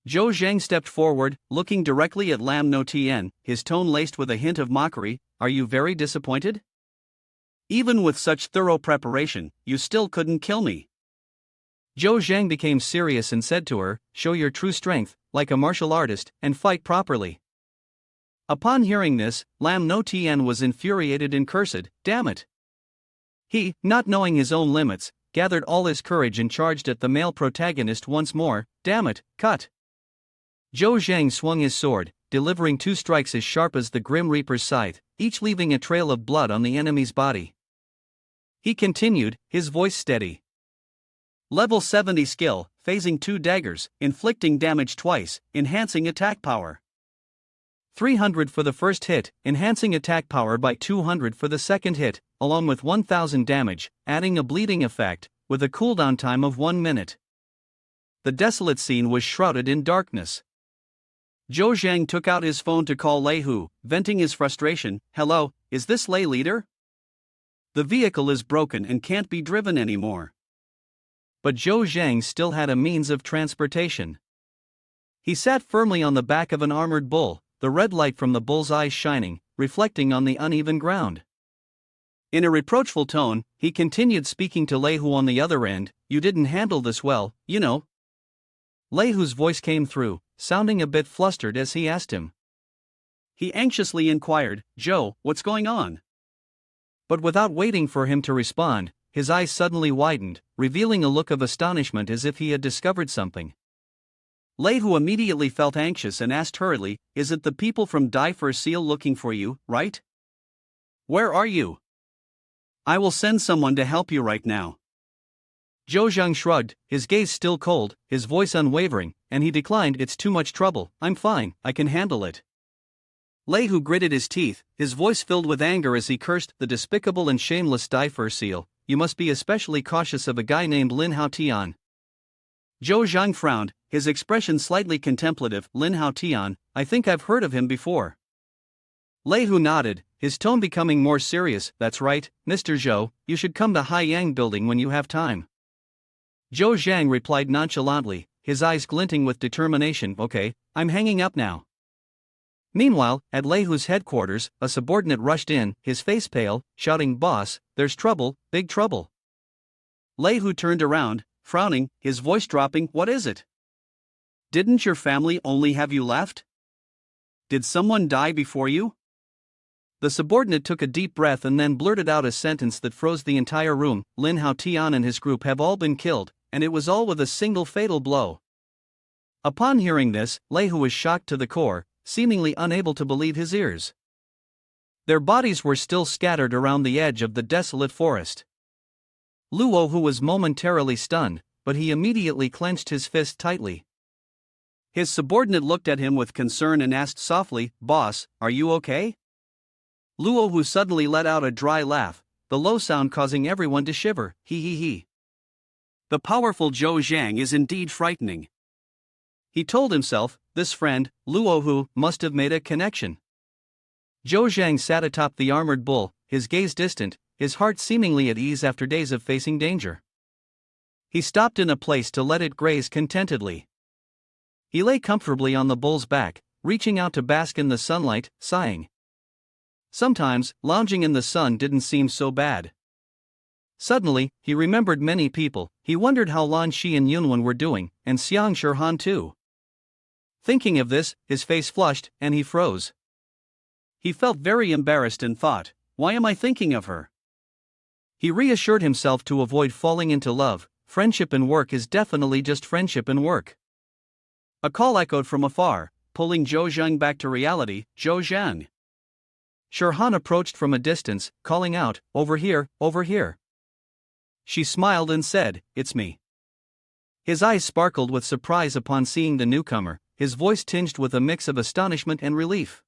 Zhou Zhang stepped forward, looking directly at Lam No Tien, his tone laced with a hint of mockery. Are you very disappointed? Even with such thorough preparation, you still couldn't kill me. Zhou Zhang became serious and said to her, show your true strength, like a martial artist, and fight properly. Upon hearing this, Lam No Tien was infuriated and cursed, damn it. He, not knowing his own limits, gathered all his courage and charged at the male protagonist once more. Damn it, cut. Zhou Zhang swung his sword, delivering 2 strikes as sharp as the Grim Reaper's scythe, each leaving a trail of blood on the enemy's body. He continued, his voice steady. Level 70 skill, phasing 2 daggers, inflicting damage twice, enhancing attack power. 300 for the first hit, enhancing attack power by 200 for the second hit, along with 1000 damage, adding a bleeding effect, with a cooldown time of 1 minute. The desolate scene was shrouded in darkness. Zhou Zhang took out his phone to call Lei Hu, venting his frustration. Hello, is this Lei Leader? The vehicle is broken and can't be driven anymore. But Zhou Zhang still had a means of transportation. He sat firmly on the back of an armored bull, the red light from the bull's eyes shining, reflecting on the uneven ground. In a reproachful tone, he continued speaking to Lei Hu on the other end. You didn't handle this well, you know. Lei Hu's voice came through, sounding a bit flustered as he asked him. He anxiously inquired, Zhou, what's going on? But without waiting for him to respond, his eyes suddenly widened, revealing a look of astonishment as if he had discovered something. Lei Hu immediately felt anxious and asked hurriedly, is it the people from Die for a Seal looking for you, right? Where are you? I will send someone to help you right now. Zhou Zhang shrugged, his gaze still cold, his voice unwavering, and he declined. It's too much trouble, I'm fine, I can handle it. Lei Hu gritted his teeth, his voice filled with anger as he cursed the despicable and shameless Die for a Seal. You must be especially cautious of a guy named Lin Hao Tian. Zhou Zhang frowned, his expression slightly contemplative. Lin Hao Tian, I think I've heard of him before. Lei Hu nodded, his tone becoming more serious. That's right, Mr. Zhou, you should come to Haiyang Building when you have time. Zhou Zhang replied nonchalantly, his eyes glinting with determination. Okay, I'm hanging up now. Meanwhile, at Lei Hu's headquarters, a subordinate rushed in, his face pale, shouting, Boss, there's trouble, big trouble. Lei Hu turned around, frowning, his voice dropping. What is it? Didn't your family only have you left? Did someone die before you? The subordinate took a deep breath and then blurted out a sentence that froze the entire room. Lin Hao Tian and his group have all been killed, and it was all with a single fatal blow. Upon hearing this, Lei Hu was shocked to the core, seemingly unable to believe his ears. Their bodies were still scattered around the edge of the desolate forest. Luo Hu was momentarily stunned, but he immediately clenched his fist tightly. His subordinate looked at him with concern and asked softly, Boss, are you okay? Luo Hu suddenly let out a dry laugh, the low sound causing everyone to shiver. He. The powerful Zhou Zhang is indeed frightening. He told himself, this friend, Luo Hu, must have made a connection. Zhou Zhang sat atop the armored bull, his gaze distant, his heart seemingly at ease after days of facing danger. He stopped in a place to let it graze contentedly. He lay comfortably on the bull's back, reaching out to bask in the sunlight, sighing. Sometimes, lounging in the sun didn't seem so bad. Suddenly, he remembered many people. He wondered how Lan Shi and Yunwen were doing, and Xiang Shirhan too. Thinking of this, his face flushed, and he froze. He felt very embarrassed and thought, why am I thinking of her? He reassured himself to avoid falling into love. Friendship and work is definitely just friendship and work. A call echoed from afar, pulling Zhou Zhang back to reality. Zhou Zhang. Shirhan approached from a distance, calling out, over here, over here. She smiled and said, it's me. His eyes sparkled with surprise upon seeing the newcomer, his voice tinged with a mix of astonishment and relief.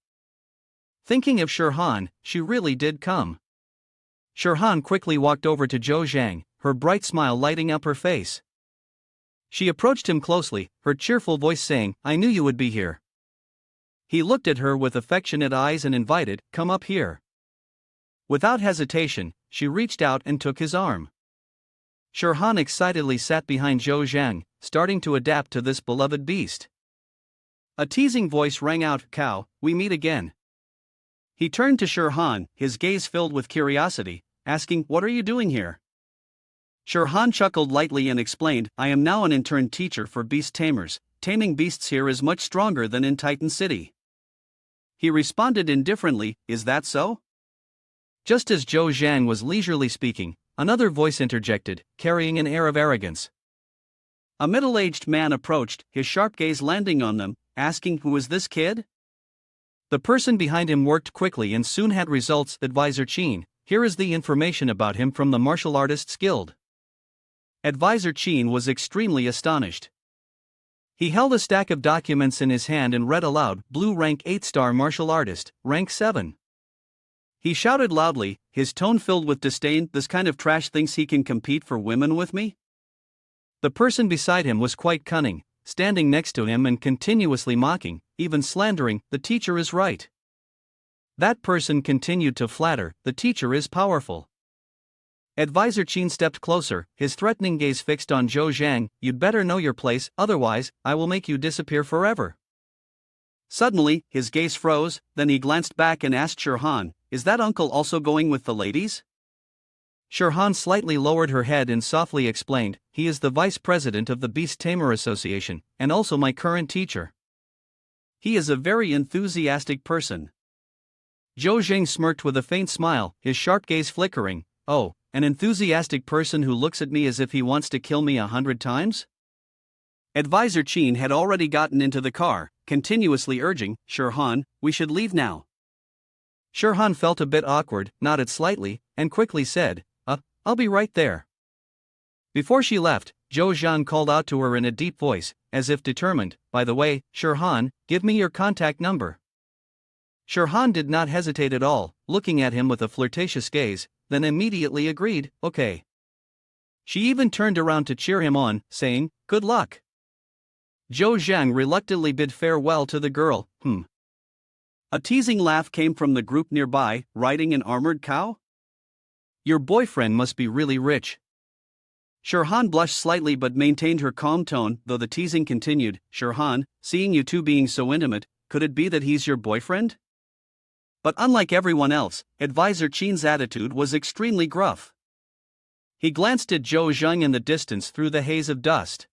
Thinking of Shirhan, she really did come. Shirhan quickly walked over to Zhou Zhang, her bright smile lighting up her face. She approached him closely, her cheerful voice saying, I knew you would be here. He looked at her with affectionate eyes and invited, come up here. Without hesitation, she reached out and took his arm. Shirhan excitedly sat behind Zhou Zhang, starting to adapt to this beloved beast. A teasing voice rang out, "Cow, we meet again." He turned to Shirhan, his gaze filled with curiosity, asking, "What are you doing here?" Shirhan chuckled lightly and explained, "I am now an intern teacher for beast tamers. Taming beasts here is much stronger than in Titan City." He responded indifferently, "Is that so?" Just as Zhou Zhang was leisurely speaking, another voice interjected, carrying an air of arrogance. A middle-aged man approached, his sharp gaze landing on them, asking, "Who is this kid?" The person behind him worked quickly and soon had results. "Advisor Qin, here is the information about him from the Martial Artists Guild." Advisor Qin was extremely astonished. He held a stack of documents in his hand and read aloud, "Blue rank 8-star martial artist, rank 7. He shouted loudly, his tone filled with disdain, "This kind of trash thinks he can compete for women with me?" The person beside him was quite cunning, standing next to him and continuously mocking, even slandering, "The teacher is right." That person continued to flatter, "The teacher is powerful." Advisor Qin stepped closer, his threatening gaze fixed on Zhou Zhang, "You'd better know your place, otherwise, I will make you disappear forever." Suddenly, his gaze froze, then he glanced back and asked Shirhan, "Is that uncle also going with the ladies?" Shirhan slightly lowered her head and softly explained, "He is the vice president of the Beast Tamer Association, and also my current teacher. He is a very enthusiastic person." Zhou Zhang smirked with a faint smile, his sharp gaze flickering, "Oh, an enthusiastic person who looks at me as if he wants to kill me 100 times? Advisor Qin had already gotten into the car, continuously urging, "Shirhan, we should leave now." Shirhan felt a bit awkward, nodded slightly, and quickly said, I'll be right there." Before she left, Zhou Zhang called out to her in a deep voice, as if determined, "By the way, Shirhan, give me your contact number." Shirhan did not hesitate at all, looking at him with a flirtatious gaze, then immediately agreed, "Okay." She even turned around to cheer him on, saying, "Good luck." Zhou Zhang reluctantly bid farewell to the girl. A teasing laugh came from the group nearby, riding an armored cow? "Your boyfriend must be really rich." Shirhan blushed slightly but maintained her calm tone, though the teasing continued, "Shirhan, seeing you two being so intimate, could it be that he's your boyfriend?" But unlike everyone else, Advisor Qin's attitude was extremely gruff. He glanced at Zhou Zhang in the distance through the haze of dust.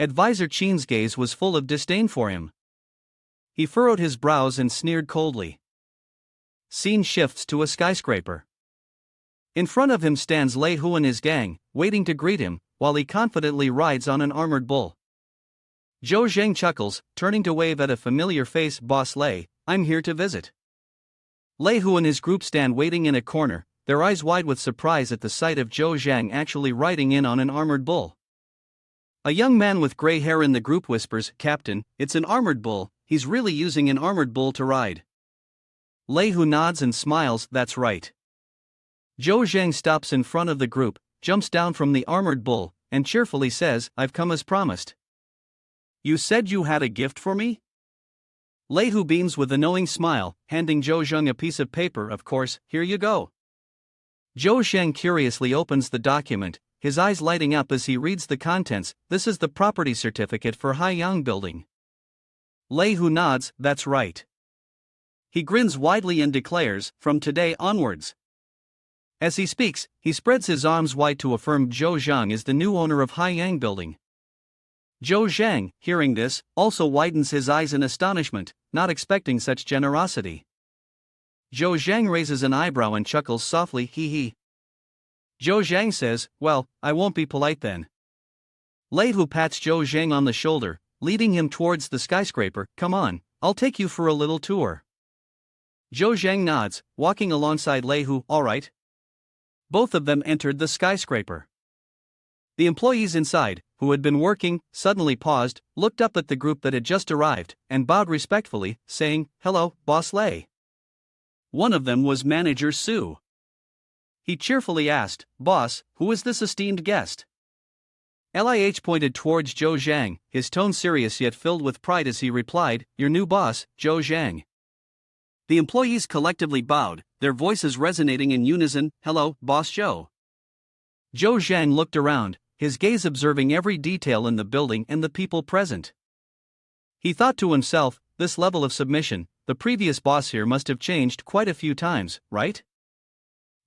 Advisor Qin's gaze was full of disdain for him. He furrowed his brows and sneered coldly. Scene shifts to a skyscraper. In front of him stands Lei Hu and his gang, waiting to greet him, while he confidently rides on an armored bull. Zhou Zhang chuckles, turning to wave at a familiar face. "Boss Lei, I'm here to visit." Lei Hu and his group stand waiting in a corner, their eyes wide with surprise at the sight of Zhou Zhang actually riding in on an armored bull. A young man with gray hair in the group whispers, "Captain, it's an armored bull, he's really using an armored bull to ride." Lei Hu nods and smiles, "That's right." Zhou Zhang stops in front of the group, jumps down from the armored bull, and cheerfully says, "I've come as promised." "You said you had a gift for me?" Lei Hu beams with a knowing smile, handing Zhou Zhang a piece of paper. "Of course, here you go." Zhou Zhang curiously opens the document, his eyes lighting up as he reads the contents. "This is the property certificate for Haiyang Building." Lei Hu nods, "That's right." He grins widely and declares, "From today onwards." As he speaks, he spreads his arms wide to affirm Zhou Zhang is the new owner of Haiyang Building. Zhou Zhang, hearing this, also widens his eyes in astonishment, not expecting such generosity. Zhou Zhang raises an eyebrow and chuckles softly, "Hee hee." Zhou Zhang says, "Well, I won't be polite then." Lei Hu pats Zhou Zhang on the shoulder, leading him towards the skyscraper. "Come on, I'll take you for a little tour." Zhou Zhang nods, walking alongside Lei Hu. "All right." Both of them entered the skyscraper. The employees inside, who had been working, suddenly paused, looked up at the group that had just arrived, and bowed respectfully, saying, "Hello, Boss Lei." One of them was Manager Su. He cheerfully asked, "Boss, who is this esteemed guest?" Lih pointed towards Zhou Zhang, his tone serious yet filled with pride as he replied, "Your new boss, Zhou Zhang." The employees collectively bowed, their voices resonating in unison, "Hello, Boss Zhou." Zhou Zhang looked around, his gaze observing every detail in the building and the people present. He thought to himself, this level of submission, the previous boss here must have changed quite a few times, right?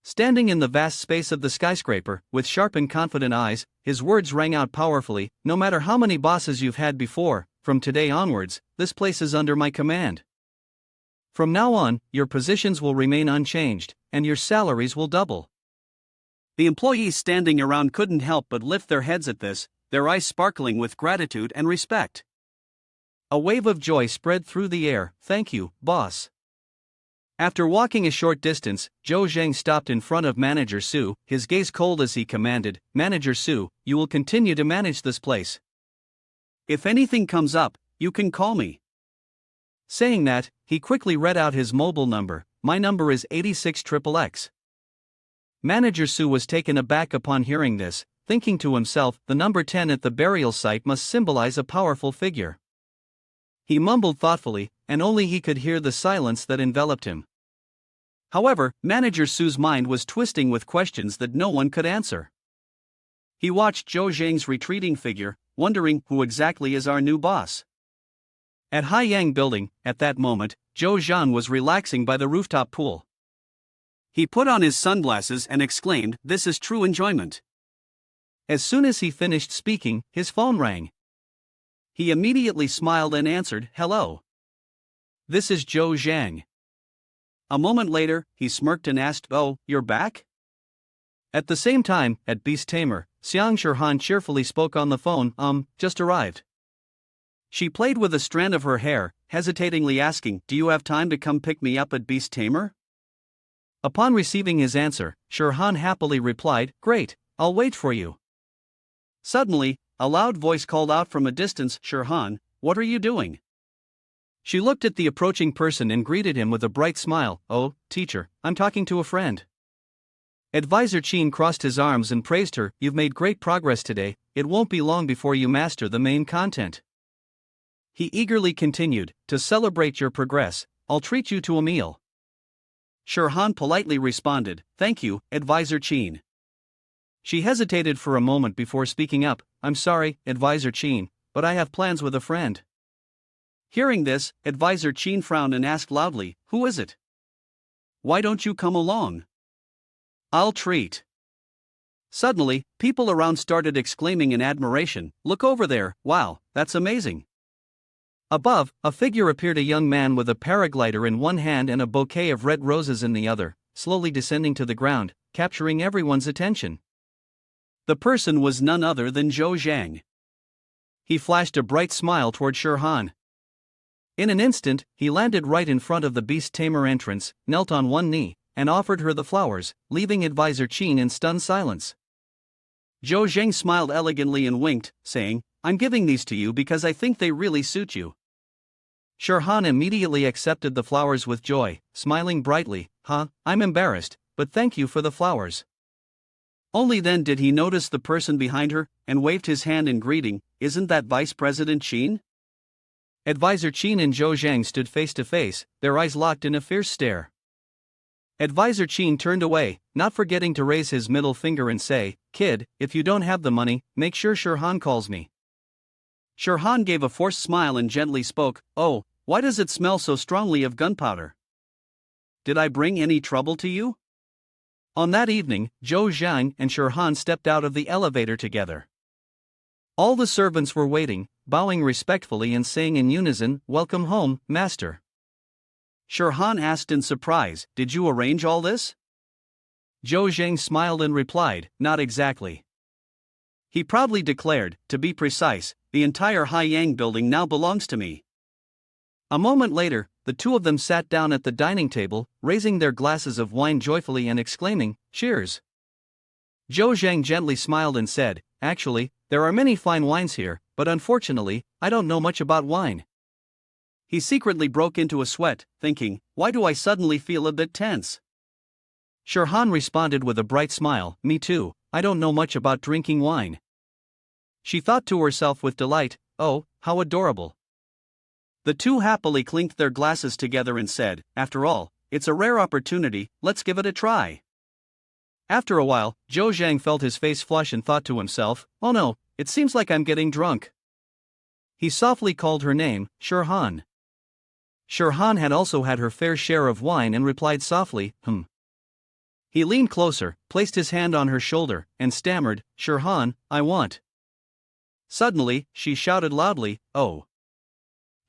Standing in the vast space of the skyscraper, with sharp and confident eyes, his words rang out powerfully, no matter how many bosses you've had before, from today onwards, this place is under my command. From now on, your positions will remain unchanged, and your salaries will double. The employees standing around couldn't help but lift their heads at this, their eyes sparkling with gratitude and respect. A wave of joy spread through the air. Thank you, boss. After walking a short distance, Zhou Zheng stopped in front of Manager Su, his gaze cold as he commanded, Manager Su, you will continue to manage this place. If anything comes up, you can call me. Saying that, he quickly read out his mobile number. My number is 86XXX. Manager Su was taken aback upon hearing this, thinking to himself, the number 10 at the burial site must symbolize a powerful figure. He mumbled thoughtfully, and only he could hear the silence that enveloped him. However, Manager Su's mind was twisting with questions that no one could answer. He watched Zhou Zheng's retreating figure, wondering who exactly is our new boss. At Haiyang Building, at that moment, Zhou Zhan was relaxing by the rooftop pool. He put on his sunglasses and exclaimed, this is true enjoyment. As soon as he finished speaking, his phone rang. He immediately smiled and answered, hello. This is Zhou Zhang. A moment later, he smirked and asked, oh, you're back? At the same time, at Beast Tamer, Xiang Shirhan cheerfully spoke on the phone, just arrived. She played with a strand of her hair, hesitatingly asking, do you have time to come pick me up at Beast Tamer? Upon receiving his answer, Shirhan happily replied, great, I'll wait for you. Suddenly, a loud voice called out from a distance, Shirhan, what are you doing? She looked at the approaching person and greeted him with a bright smile, oh, teacher, I'm talking to a friend. Advisor Qin crossed his arms and praised her, you've made great progress today, it won't be long before you master the main content. He eagerly continued, to celebrate your progress, I'll treat you to a meal. Shirhan politely responded, thank you, Advisor Qin. She hesitated for a moment before speaking up, I'm sorry, Advisor Qin, but I have plans with a friend. Hearing this, Advisor Qin frowned and asked loudly, who is it? Why don't you come along? I'll treat. Suddenly, people around started exclaiming in admiration, look over there, wow, that's amazing. Above, a figure appeared, a young man with a paraglider in one hand and a bouquet of red roses in the other, slowly descending to the ground, capturing everyone's attention. The person was none other than Zhou Zhang. He flashed a bright smile toward Shirhan. In an instant, he landed right in front of the Beast Tamer entrance, knelt on one knee, and offered her the flowers, leaving Advisor Qin in stunned silence. Zhou Zhang smiled elegantly and winked, saying, I'm giving these to you because I think they really suit you. Shirhan immediately accepted the flowers with joy, smiling brightly, I'm embarrassed, but thank you for the flowers. Only then did he notice the person behind her, and waved his hand in greeting, isn't that Vice President Qin? Advisor Qin and Zhou Zhang stood face to face, their eyes locked in a fierce stare. Advisor Qin turned away, not forgetting to raise his middle finger and say, kid, if you don't have the money, make sure Shirhan calls me. Shirhan gave a forced smile and gently spoke, oh, why does it smell so strongly of gunpowder? Did I bring any trouble to you? On that evening, Zhou Zhang and Shirhan stepped out of the elevator together. All the servants were waiting, bowing respectfully and saying in unison, welcome home, master. Shirhan asked in surprise, did you arrange all this? Zhou Zhang smiled and replied, not exactly. He proudly declared, to be precise, the entire Haiyang building now belongs to me. A moment later, the two of them sat down at the dining table, raising their glasses of wine joyfully and exclaiming, cheers. Zhou Zhang gently smiled and said, actually, there are many fine wines here, but unfortunately, I don't know much about wine. He secretly broke into a sweat, thinking, why do I suddenly feel a bit tense? Shirhan responded with a bright smile, me too, I don't know much about drinking wine. She thought to herself with delight, oh, how adorable. The two happily clinked their glasses together and said, after all, it's a rare opportunity, let's give it a try. After a while, Zhou Zhang felt his face flush and thought to himself, oh no, it seems like I'm getting drunk. He softly called her name, Shirhan. Shirhan had also had her fair share of wine and replied softly, He leaned closer, placed his hand on her shoulder, and stammered, Shirhan, I want. Suddenly, she shouted loudly, oh.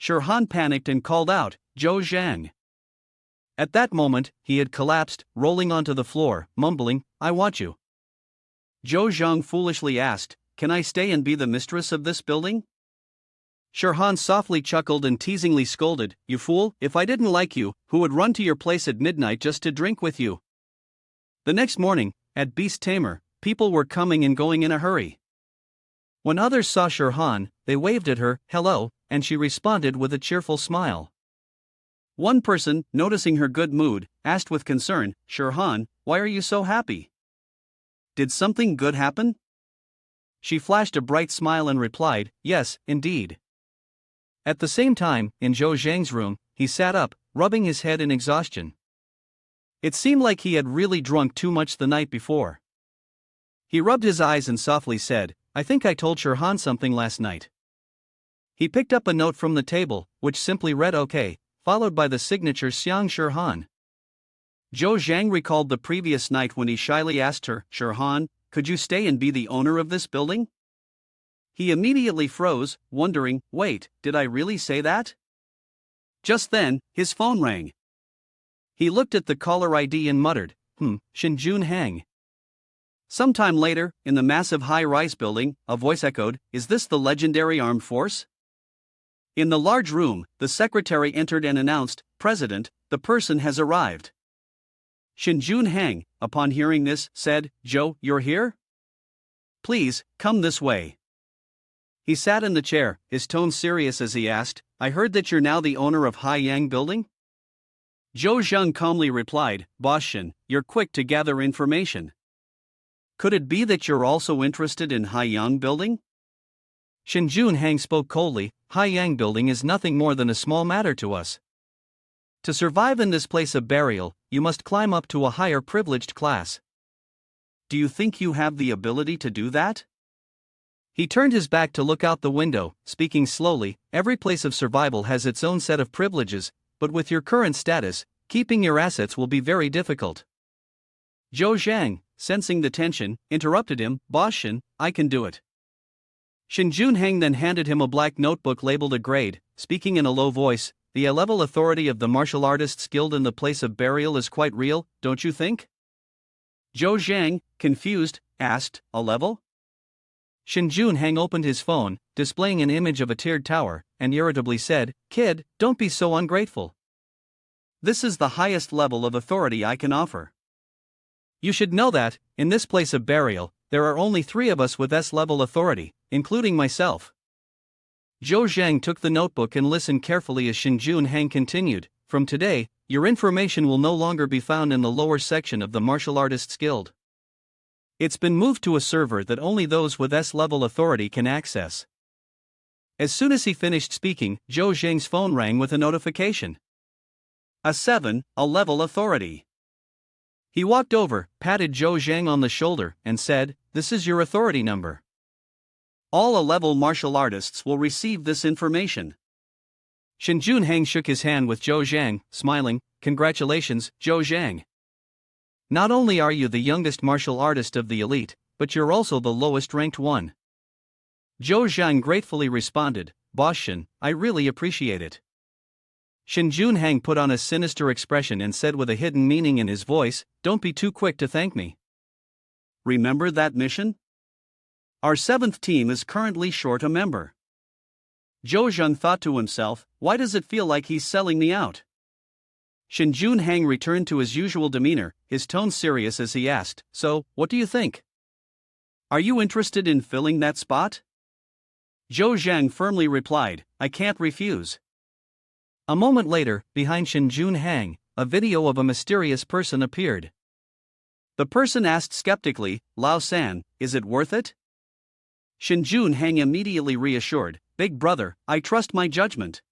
Shirhan panicked and called out, Zhou Zhang. At that moment, he had collapsed, rolling onto the floor, mumbling, I want you. Zhou Zhang foolishly asked, Can I stay and be the mistress of this building? Shirhan softly chuckled and teasingly scolded, You fool, if I didn't like you, who would run to your place at midnight just to drink with you? The next morning, at Beast Tamer, people were coming and going in a hurry. When others saw Shirhan, they waved at her, hello, and she responded with a cheerful smile. One person, noticing her good mood, asked with concern, Shirhan, why are you so happy? Did something good happen? She flashed a bright smile and replied, Yes, indeed. At the same time, in Zhou Zhang's room, he sat up, rubbing his head in exhaustion. It seemed like he had really drunk too much the night before. He rubbed his eyes and softly said, I think I told Shirhan something last night. He picked up a note from the table, which simply read OK, followed by the signature Xiang Shirhan. Zhou Zhang recalled the previous night when he shyly asked her, Shirhan, could you stay and be the owner of this building? He immediately froze, wondering, wait, did I really say that? Just then, his phone rang. He looked at the caller ID and muttered, Shinjun Hang. Sometime later, in the massive high-rise building, a voice echoed, Is this the legendary armed force? In the large room, the secretary entered and announced, President, the person has arrived. Shinjun Hang, upon hearing this, said, Zhou, you're here? Please, come this way. He sat in the chair, his tone serious as he asked, I heard that you're now the owner of Haiyang Building? Zhou Zhang calmly replied, Boss Shin, you're quick to gather information. Could it be that you're also interested in Haiyang Building? Shinjun Hang spoke coldly, Haiyang Building is nothing more than a small matter to us. To survive in this place of burial, you must climb up to a higher privileged class. Do you think you have the ability to do that? He turned his back to look out the window, speaking slowly, every place of survival has its own set of privileges, but with your current status, keeping your assets will be very difficult. Zhou Zhang, sensing the tension, interrupted him, Boss Shin, I can do it. Shinjun Hang then handed him a black notebook labeled a grade, speaking in a low voice, the A-level authority of the martial artists guild in the place of burial is quite real, don't you think? Zhou Zhang, confused, asked, a level? Shinjun Hang opened his phone, displaying an image of a tiered tower, and irritably said, Kid, don't be so ungrateful. This is the highest level of authority I can offer. You should know that, in this place of burial, there are only 3 of us with S-level authority, including myself. Zhou Zhang took the notebook and listened carefully as Shinjun Hang continued, From today, your information will no longer be found in the lower section of the Martial Artists Guild. It's been moved to a server that only those with S-level authority can access. As soon as he finished speaking, Zhou Zhang's phone rang with a notification. A 7, a level authority. He walked over, patted Zhou Zhang on the shoulder, and said, This is your authority number. All A-level martial artists will receive this information. Shinjun Hang shook his hand with Zhou Zhang, smiling, Congratulations, Zhou Zhang. Not only are you the youngest martial artist of the elite, but you're also the lowest ranked one. Zhou Zhang gratefully responded, Boss Shin, I really appreciate it. Shinjun Hang put on a sinister expression and said with a hidden meaning in his voice, Don't be too quick to thank me. Remember that mission? Our 7th team is currently short a member. Zhou Zhang thought to himself, why does it feel like he's selling me out? Shinjun Hang returned to his usual demeanor, his tone serious as he asked, So, what do you think? Are you interested in filling that spot? Zhou Zhang firmly replied, I can't refuse. A moment later, behind Shinjun Hang, a video of a mysterious person appeared. The person asked skeptically, Lao San, is it worth it? Shinjun Hang immediately reassured, Big brother, I trust my judgment.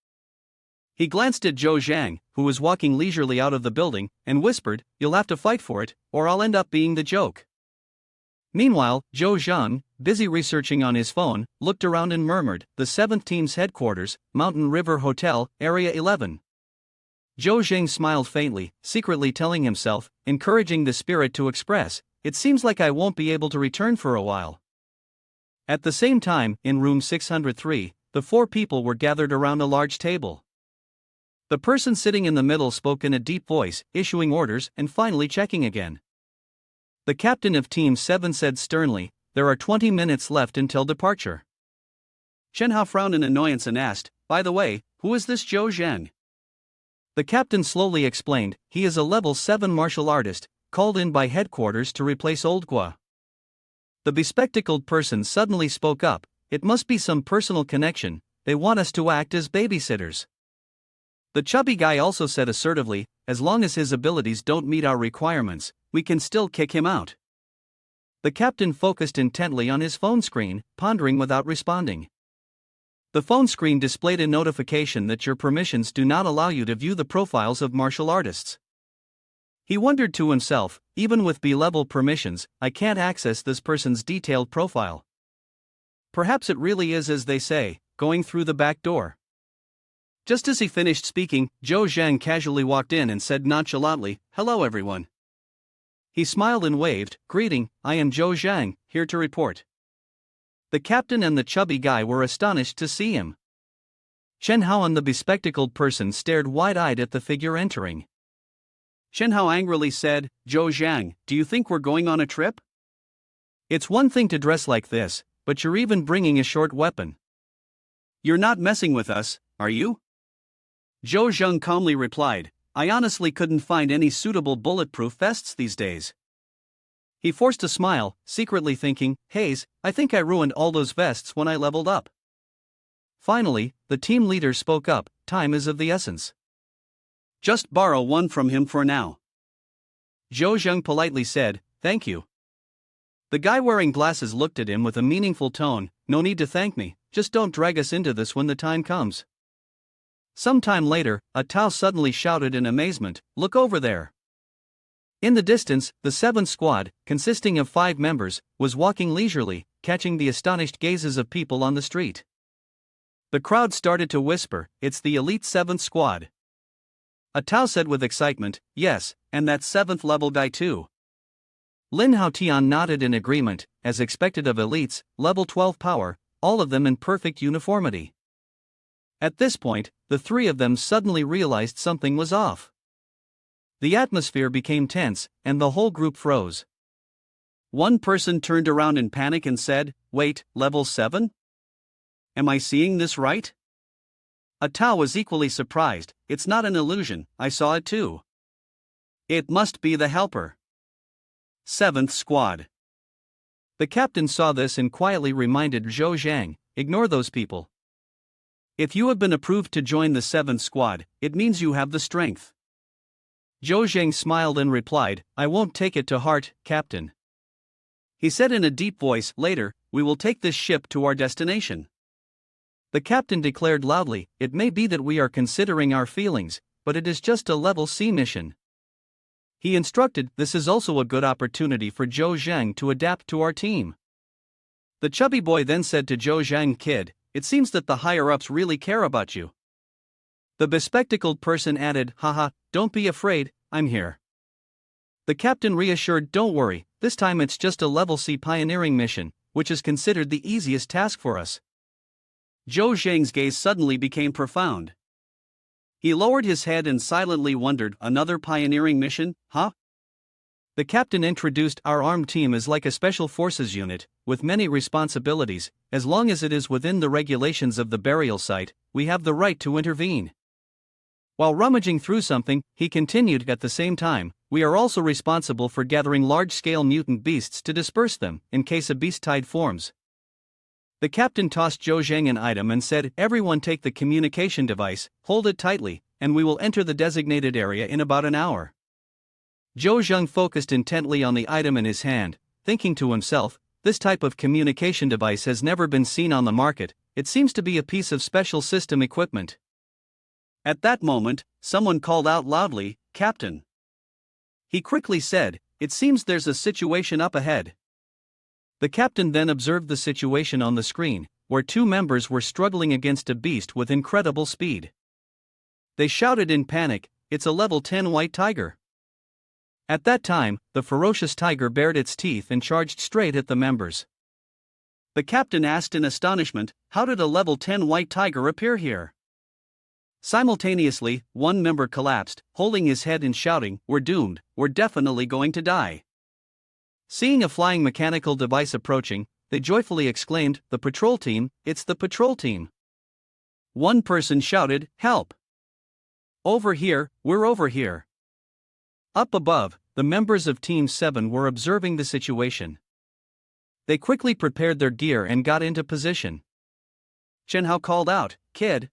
He glanced at Zhou Zhang, who was walking leisurely out of the building, and whispered, You'll have to fight for it, or I'll end up being the joke. Meanwhile, Zhou Zhang, busy researching on his phone, looked around and murmured, "The 7th team's headquarters, Mountain River Hotel, Area 11. Zhou Zhang smiled faintly, secretly telling himself, encouraging the spirit to express, "It seems like I won't be able to return for a while." At the same time, in room 603, the 4 people were gathered around a large table. The person sitting in the middle spoke in a deep voice, issuing orders and finally checking again. The captain of Team 7 said sternly, "There are 20 minutes left until departure." Chen Hao frowned in annoyance and asked, "By the way, who is this Zhou Zhang?" The captain slowly explained, "He is a level 7 martial artist, called in by headquarters to replace Old Gua." The bespectacled person suddenly spoke up, "It must be some personal connection, they want us to act as babysitters." The chubby guy also said assertively, "As long as his abilities don't meet our requirements, we can still kick him out." The captain focused intently on his phone screen, pondering without responding. The phone screen displayed a notification that your permissions do not allow you to view the profiles of martial artists. He wondered to himself, even with B-level permissions, I can't access this person's detailed profile. Perhaps it really is as they say, going through the back door. Just as he finished speaking, Zhou Zhang casually walked in and said nonchalantly, "Hello everyone." He smiled and waved, greeting, "I am Zhou Zhang, here to report." The captain and the chubby guy were astonished to see him. Chen Hao and the bespectacled person stared wide-eyed at the figure entering. Chen Hao angrily said, "Zhou Zhang, do you think we're going on a trip? It's one thing to dress like this, but you're even bringing a short weapon. You're not messing with us, are you?" Zhou Zhang calmly replied, "I honestly couldn't find any suitable bulletproof vests these days." He forced a smile, secretly thinking, "Hayes, I think I ruined all those vests when I leveled up." Finally, the team leader spoke up, "Time is of the essence. Just borrow one from him for now." Zhou Zhang politely said, "Thank you." The guy wearing glasses looked at him with a meaningful tone, "No need to thank me, just don't drag us into this when the time comes." Some time later, a Tao suddenly shouted in amazement, "Look over there." In the distance, the 7th squad, consisting of 5 members, was walking leisurely, catching the astonished gazes of people on the street. The crowd started to whisper, "It's the elite 7th squad." A Tao said with excitement, "Yes, and that 7th level guy too." Lin Haotian nodded in agreement, as expected of elites, level 12 power, all of them in perfect uniformity. At this point, the 3 of them suddenly realized something was off. The atmosphere became tense, and the whole group froze. One person turned around in panic and said, "Wait, level 7? Am I seeing this right?" A Tao was equally surprised, "It's not an illusion, I saw it too. It must be the helper. 7th squad." The captain saw this and quietly reminded Zhou Zhang, "Ignore those people. If you have been approved to join the 7th squad, it means you have the strength." Zhou Zhang smiled and replied, "I won't take it to heart, Captain." He said in a deep voice, "Later, we will take this ship to our destination." The captain declared loudly, "It may be that we are considering our feelings, but it is just a level C mission." He instructed, "This is also a good opportunity for Zhou Zhang to adapt to our team." The chubby boy then said to Zhou Zhang, "Kid, it seems that the higher-ups really care about you." The bespectacled person added, "Haha, don't be afraid, I'm here." The captain reassured, "Don't worry, this time it's just a level C pioneering mission, which is considered the easiest task for us." Zhou Zhang's gaze suddenly became profound. He lowered his head and silently wondered, "Another pioneering mission, huh?" The captain introduced, "Our armed team is like a special forces unit, with many responsibilities. As long as it is within the regulations of the burial site, we have the right to intervene." While rummaging through something, he continued, "At the same time, we are also responsible for gathering large-scale mutant beasts to disperse them, in case a beast tide forms." The captain tossed Zhou Zhang an item and said, "Everyone take the communication device, hold it tightly, and we will enter the designated area in about an hour." Zhou Zhang focused intently on the item in his hand, thinking to himself, "This type of communication device has never been seen on the market, it seems to be a piece of special system equipment." At that moment, someone called out loudly, "Captain." He quickly said, "It seems there's a situation up ahead." The captain then observed the situation on the screen, where two members were struggling against a beast with incredible speed. They shouted in panic, "It's a level 10 white tiger." At that time, the ferocious tiger bared its teeth and charged straight at the members. The captain asked in astonishment, "How did a level 10 white tiger appear here?" Simultaneously, one member collapsed, holding his head and shouting, "We're doomed, we're definitely going to die." Seeing a flying mechanical device approaching, they joyfully exclaimed, "The patrol team, it's the patrol team." One person shouted, "Help! Over here, we're over here." Up above, the members of Team 7 were observing the situation. They quickly prepared their gear and got into position. Chenhao called out, "Kid."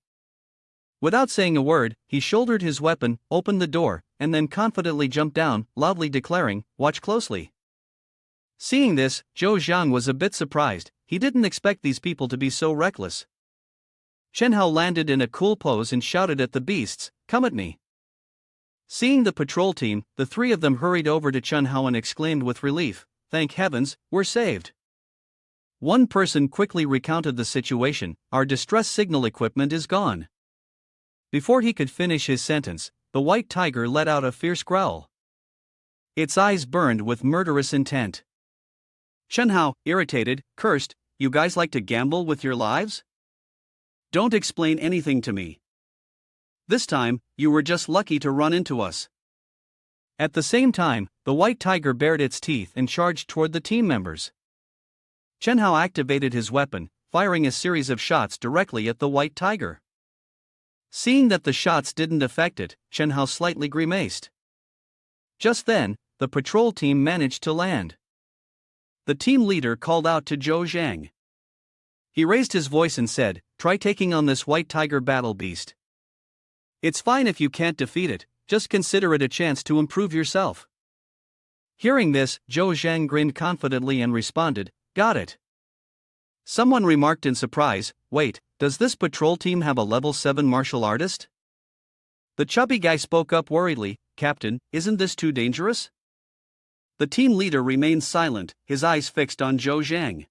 Without saying a word, he shouldered his weapon, opened the door, and then confidently jumped down, loudly declaring, "Watch closely." Seeing this, Zhou Zhang was a bit surprised. He didn't expect these people to be so reckless. Chenhao landed in a cool pose and shouted at the beasts, "Come at me." Seeing the patrol team, the three of them hurried over to Chenhao and exclaimed with relief, "Thank heavens, we're saved." One person quickly recounted the situation, "Our distress signal equipment is gone." Before he could finish his sentence, the white tiger let out a fierce growl. Its eyes burned with murderous intent. Chenhao, irritated, cursed, "You guys like to gamble with your lives? Don't explain anything to me. This time, you were just lucky to run into us." At the same time, the white tiger bared its teeth and charged toward the team members. Chenhao activated his weapon, firing a series of shots directly at the white tiger. Seeing that the shots didn't affect it, Chenhao slightly grimaced. Just then, the patrol team managed to land. The team leader called out to Zhou Zhang. He raised his voice and said, "Try taking on this white tiger battle beast. It's fine if you can't defeat it, just consider it a chance to improve yourself." Hearing this, Zhou Zhang grinned confidently and responded, "Got it." Someone remarked in surprise, "Wait, does this patrol team have a level 7 martial artist?" The chubby guy spoke up worriedly, "Captain, isn't this too dangerous?" The team leader remained silent, his eyes fixed on Zhou Zhang.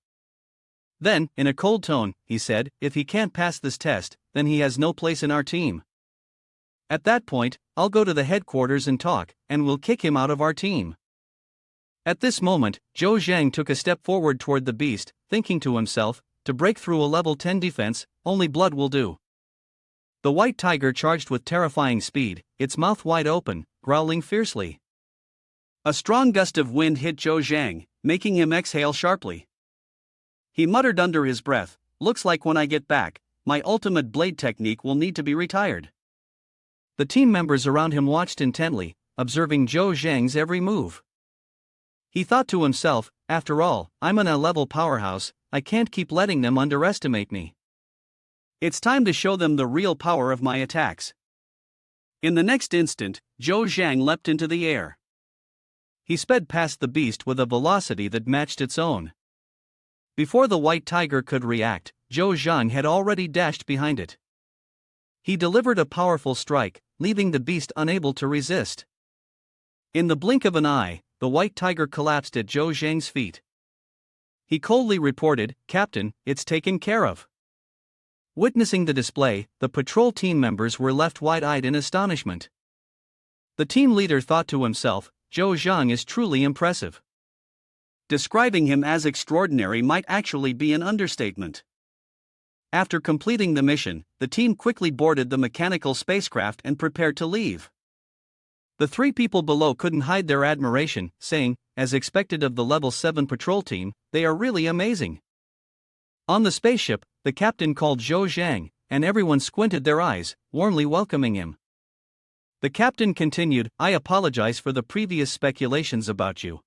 Then, in a cold tone, he said, "If he can't pass this test, then he has no place in our team. At that point, I'll go to the headquarters and talk, and we'll kick him out of our team." At this moment, Zhou Zhang took a step forward toward the beast, thinking to himself, "To break through a level 10 defense, only blood will do." The white tiger charged with terrifying speed, its mouth wide open, growling fiercely. A strong gust of wind hit Zhou Zhang, making him exhale sharply. He muttered under his breath, "Looks like when I get back, my ultimate blade technique will need to be retired." The team members around him watched intently, observing Zhou Zhang's every move. He thought to himself, "After all, I'm an A-level powerhouse, I can't keep letting them underestimate me. It's time to show them the real power of my attacks." In the next instant, Zhou Zhang leapt into the air. He sped past the beast with a velocity that matched its own. Before the white tiger could react, Zhou Zhang had already dashed behind it. He delivered a powerful strike, leaving the beast unable to resist. In the blink of an eye, the white tiger collapsed at Zhou Zhang's feet. He coldly reported, "Captain, it's taken care of." Witnessing the display, the patrol team members were left wide-eyed in astonishment. The team leader thought to himself, "Zhou Zhang is truly impressive." Describing him as extraordinary might actually be an understatement. After completing the mission, the team quickly boarded the mechanical spacecraft and prepared to leave. The three people below couldn't hide their admiration, saying, as expected of the level 7 patrol team, "They are really amazing." On the spaceship, the captain called Zhou Zhang, and everyone squinted their eyes, warmly welcoming him. The captain continued, "I apologize for the previous speculations about you.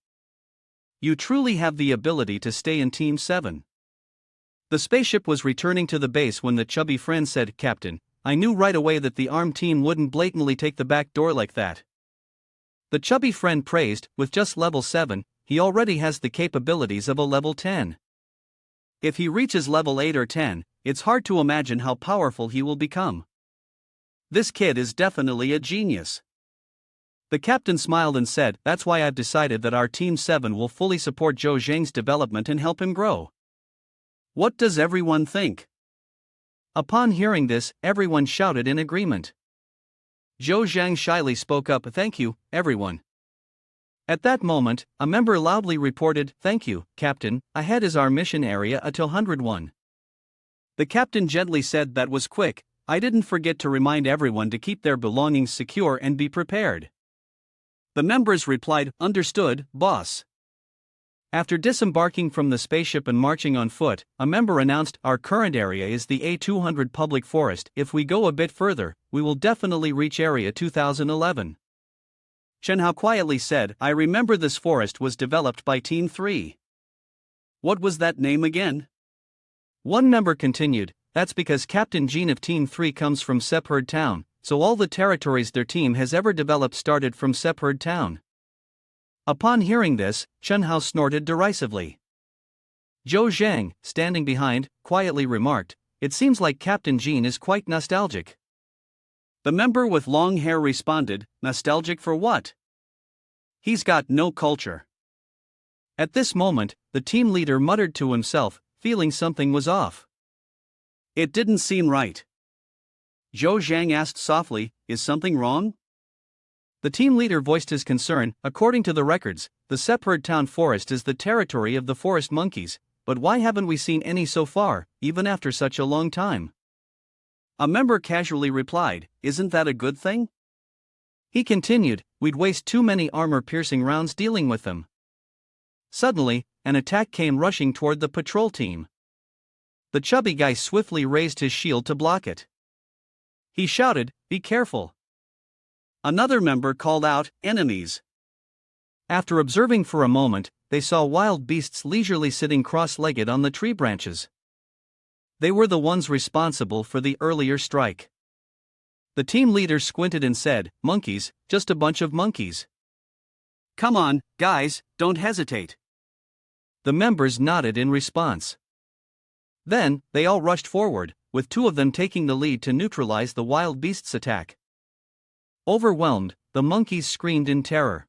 You truly have the ability to stay in Team 7. The spaceship was returning to the base when the chubby friend said, "Captain, I knew right away that the armed team wouldn't blatantly take the back door like that." The chubby friend praised, "With just level 7, he already has the capabilities of a level 10. If he reaches level 8 or 10, it's hard to imagine how powerful he will become. This kid is definitely a genius." The captain smiled and said, "That's why I've decided that our Team 7 will fully support Zhou Zhang's development and help him grow." What does everyone think? Upon hearing this, everyone shouted in agreement. Zhou Zhang shyly spoke up, "Thank you, everyone." At that moment, a member loudly reported, "Thank you, Captain, ahead is our mission area at 101. The captain gently said, "That was quick. I didn't forget to remind everyone to keep their belongings secure and be prepared." The members replied, "Understood, boss." After disembarking from the spaceship and marching on foot, a member announced, "Our current area is the A200 public forest. If we go a bit further, we will definitely reach area 2011. Chen Hao quietly said, "I remember this forest was developed by Team 3. What was that name again?" One member continued, "That's because Captain Jean of Team 3 comes from Sepherd Town, so all the territories their team has ever developed started from Sepherd Town." Upon hearing this, Chen Hao snorted derisively. Zhou Zhang, standing behind, quietly remarked, "It seems like Captain Jean is quite nostalgic." The member with long hair responded, "Nostalgic for what? He's got no culture." At this moment, the team leader muttered to himself, feeling something was off. It didn't seem right. Zhou Zhang asked softly, "Is something wrong?" The team leader voiced his concern. "According to the records, the Sepherd Town forest is the territory of the forest monkeys, but why haven't we seen any so far, even after such a long time?" A member casually replied, "Isn't that a good thing?" He continued, "We'd waste too many armor-piercing rounds dealing with them." Suddenly, an attack came rushing toward the patrol team. The chubby guy swiftly raised his shield to block it. He shouted, "Be careful." Another member called out, "Enemies." After observing for a moment, they saw wild beasts leisurely sitting cross-legged on the tree branches. They were the ones responsible for the earlier strike. The team leader squinted and said, "Monkeys, just a bunch of monkeys." "Come on, guys, don't hesitate." The members nodded in response. Then, they all rushed forward, with two of them taking the lead to neutralize the wild beasts' attack. Overwhelmed, the monkeys screamed in terror.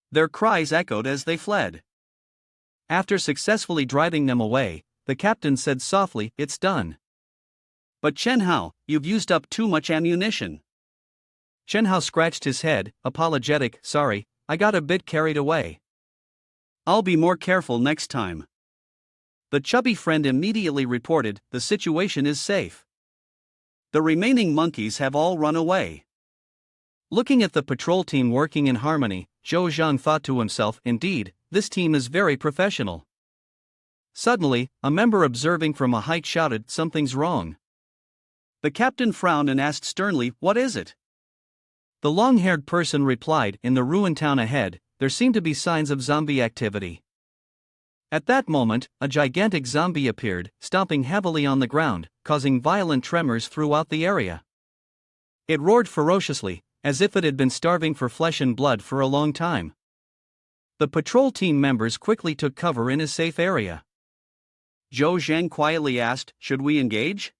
Their cries echoed as they fled. After successfully driving them away, the captain said softly, "It's done." "But Chen Hao, you've used up too much ammunition." Chen Hao scratched his head, apologetic, "Sorry, I got a bit carried away. I'll be more careful next time." The chubby friend immediately reported, "The situation is safe. The remaining monkeys have all run away." Looking at the patrol team working in harmony, Zhou Zhang thought to himself, "Indeed, this team is very professional." Suddenly, a member observing from a height shouted, "Something's wrong." The captain frowned and asked sternly, "What is it?" The long-haired person replied, "In the ruined town ahead, there seem to be signs of zombie activity." At that moment, a gigantic zombie appeared, stomping heavily on the ground, causing violent tremors throughout the area. It roared ferociously, as if it had been starving for flesh and blood for a long time. The patrol team members quickly took cover in a safe area. Zhou Zhang quietly asked, "Should we engage?"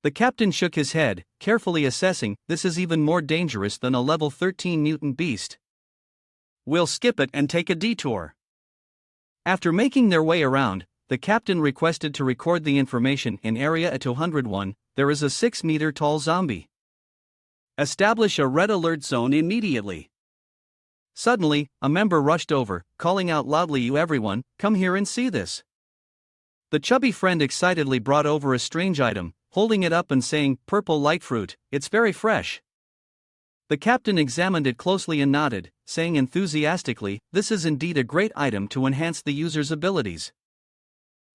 The captain shook his head, carefully assessing, "This is even more dangerous than a level 13 mutant beast. We'll skip it and take a detour." After making their way around, the captain requested to record the information. "In area at 201, there is a 6-meter tall zombie. Establish a red alert zone immediately." Suddenly, a member rushed over, calling out loudly, "You everyone, come here and see this." The chubby friend excitedly brought over a strange item, holding it up and saying, "Purple light fruit, it's very fresh." The captain examined it closely and nodded, saying enthusiastically, "This is indeed a great item to enhance the user's abilities."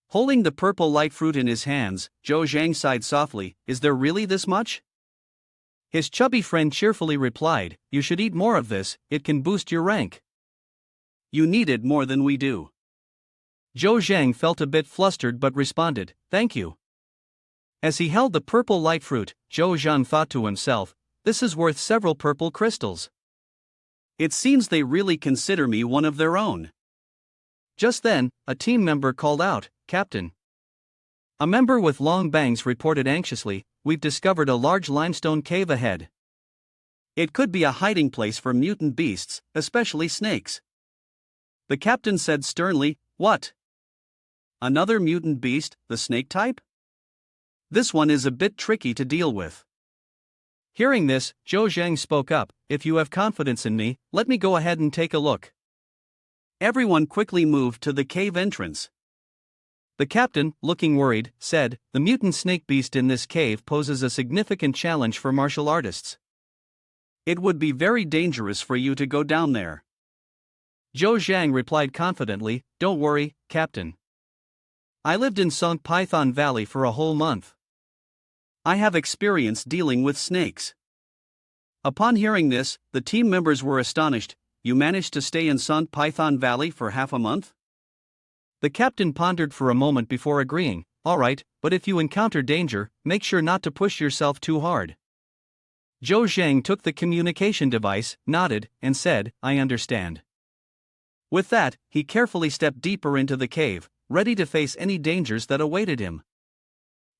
Holding the purple light fruit in his hands, Zhou Zhang sighed softly, "Is there really this much?" His chubby friend cheerfully replied, "You should eat more of this, it can boost your rank." "You need it more than we do." Zhou Zhang felt a bit flustered but responded, "Thank you." As he held the purple light fruit, Zhou Zhang thought to himself, "This is worth several purple crystals. It seems they really consider me one of their own." Just then, a team member called out, "Captain." A member with long bangs reported anxiously, "We've discovered a large limestone cave ahead." It could be a hiding place for mutant beasts, especially snakes. The captain said sternly, "What? Another mutant beast, the snake type? This one is a bit tricky to deal with." Hearing this, Zhou Zhang spoke up, "If you have confidence in me, let me go ahead and take a look." Everyone quickly moved to the cave entrance. The captain, looking worried, said, "The mutant snake beast in this cave poses a significant challenge for martial artists. It would be very dangerous for you to go down there." Zhou Zhang replied confidently, "Don't worry, Captain. I lived in Sunk Python Valley for a whole month. I have experience dealing with snakes." Upon hearing this, the team members were astonished. "You managed to stay in Sunk Python Valley for half a month?" The captain pondered for a moment before agreeing, "All right, but if you encounter danger, make sure not to push yourself too hard." Zhou Zhang took the communication device, nodded, and said, "I understand." With that, he carefully stepped deeper into the cave, ready to face any dangers that awaited him.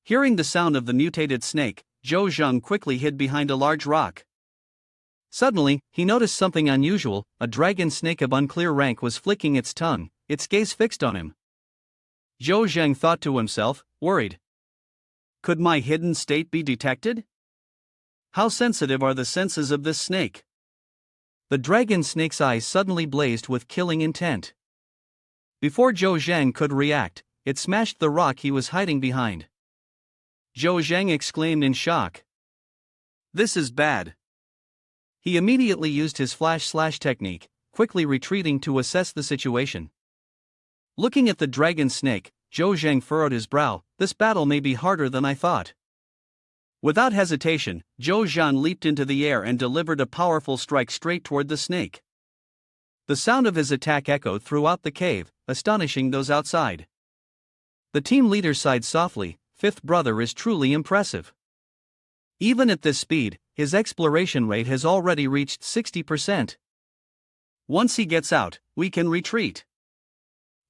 Hearing the sound of the mutated snake, Zhou Zhang quickly hid behind a large rock. Suddenly, he noticed something unusual. A dragon snake of unclear rank was flicking its tongue, its gaze fixed on him. Zhou Zhang thought to himself, worried. Could my hidden state be detected? How sensitive are the senses of this snake? The dragon snake's eyes suddenly blazed with killing intent. Before Zhou Zhang could react, it smashed the rock he was hiding behind. Zhou Zhang exclaimed in shock. "This is bad." He immediately used his flash-slash technique, quickly retreating to assess the situation. Looking at the dragon snake, Zhou Zhang furrowed his brow. "This battle may be harder than I thought." Without hesitation, Zhou Zhang leaped into the air and delivered a powerful strike straight toward the snake. The sound of his attack echoed throughout the cave, astonishing those outside. The team leader sighed softly. "Fifth brother is truly impressive. Even at this speed, his exploration rate has already reached 60%. Once he gets out, we can retreat."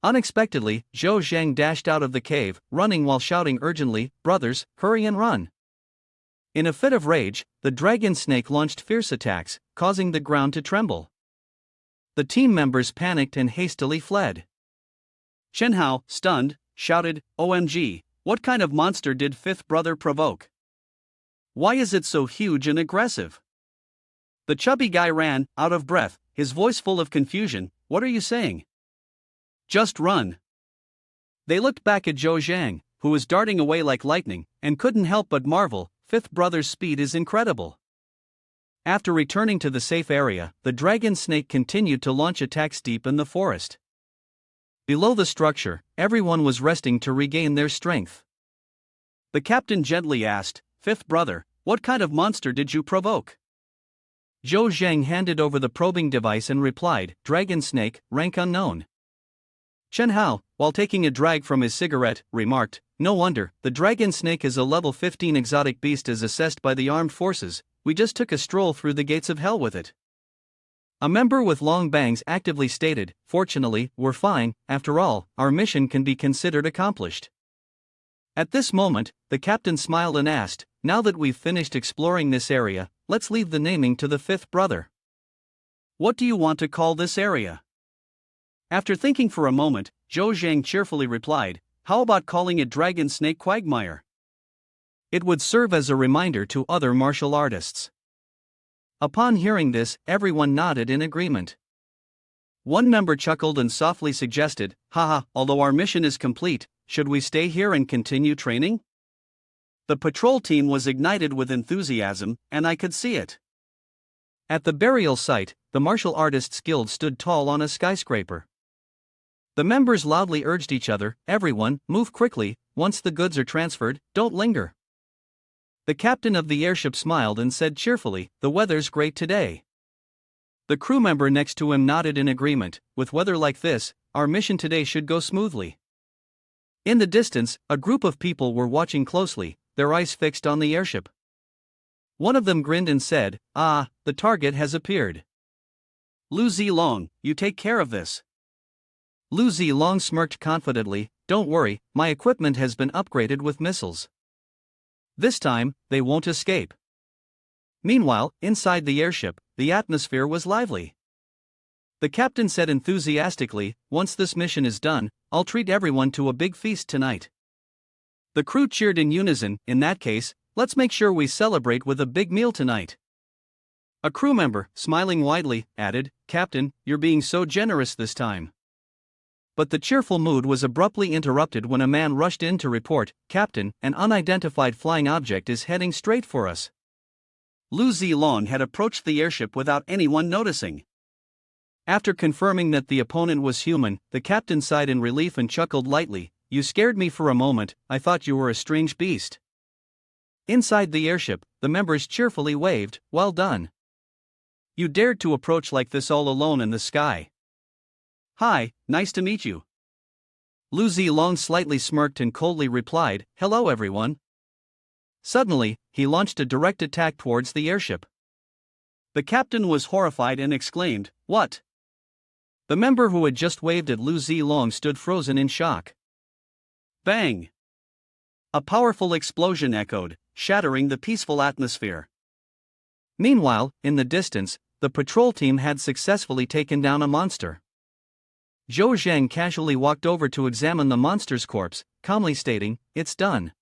Unexpectedly, Zhou Zhang dashed out of the cave, running while shouting urgently, "Brothers, hurry and run." In a fit of rage, the dragon snake launched fierce attacks, causing the ground to tremble. The team members panicked and hastily fled. Chen Hao, stunned, shouted, "OMG, what kind of monster did fifth brother provoke? Why is it so huge and aggressive?" The chubby guy ran, out of breath, his voice full of confusion. "What are you saying?" "Just run." They looked back at Zhou Zhang, who was darting away like lightning, and couldn't help but marvel. Fifth brother's speed is incredible. After returning to the safe area, the dragon snake continued to launch attacks deep in the forest. Below the structure, everyone was resting to regain their strength. The captain gently asked, "Fifth brother, what kind of monster did you provoke?" Zhou Zhang handed over the probing device and replied, "Dragon snake, rank unknown." Chen Hao, while taking a drag from his cigarette, remarked, "No wonder, the dragon snake is a level 15 exotic beast as assessed by the armed forces. We just took a stroll through the gates of hell with it." A member with long bangs actively stated, "Fortunately, we're fine. After all, our mission can be considered accomplished." At this moment, the captain smiled and asked, "Now that we've finished exploring this area, let's leave the naming to the fifth brother. What do you want to call this area?" After thinking for a moment, Zhou Zhang cheerfully replied, "How about calling it Dragon Snake Quagmire? It would serve as a reminder to other martial artists." Upon hearing this, everyone nodded in agreement. One member chuckled and softly suggested, "Haha, although our mission is complete, should we stay here and continue training?" The patrol team was ignited with enthusiasm, and I could see it. At the burial site, the martial artists guild stood tall on a skyscraper. The members loudly urged each other, "Everyone, move quickly, once the goods are transferred, don't linger." The captain of the airship smiled and said cheerfully, "The weather's great today." The crew member next to him nodded in agreement. "With weather like this, our mission today should go smoothly." In the distance, a group of people were watching closely, their eyes fixed on the airship. One of them grinned and said, "Ah, the target has appeared. Lu Zilong, you take care of this." Lu Zilong smirked confidently, "Don't worry, my equipment has been upgraded with missiles. This time, they won't escape." Meanwhile, inside the airship, the atmosphere was lively. The captain said enthusiastically, "Once this mission is done, I'll treat everyone to a big feast tonight." The crew cheered in unison. "In that case, let's make sure we celebrate with a big meal tonight." A crew member, smiling widely, added, "Captain, you're being so generous this time." But the cheerful mood was abruptly interrupted when a man rushed in to report, "Captain, an unidentified flying object is heading straight for us." Lu Zilong had approached the airship without anyone noticing. After confirming that the opponent was human, the captain sighed in relief and chuckled lightly, "You scared me for a moment, I thought you were a strange beast." Inside the airship, the members cheerfully waved, "Well done. You dared to approach like this all alone in the sky." "Hi, nice to meet you." Lu Zilong slightly smirked and coldly replied, "Hello everyone." Suddenly, he launched a direct attack towards the airship. The captain was horrified and exclaimed, "What?" The member who had just waved at Lu Zilong stood frozen in shock. Bang! A powerful explosion echoed, shattering the peaceful atmosphere. Meanwhile, in the distance, the patrol team had successfully taken down a monster. Zhou Zheng casually walked over to examine the monster's corpse, calmly stating, "It's done."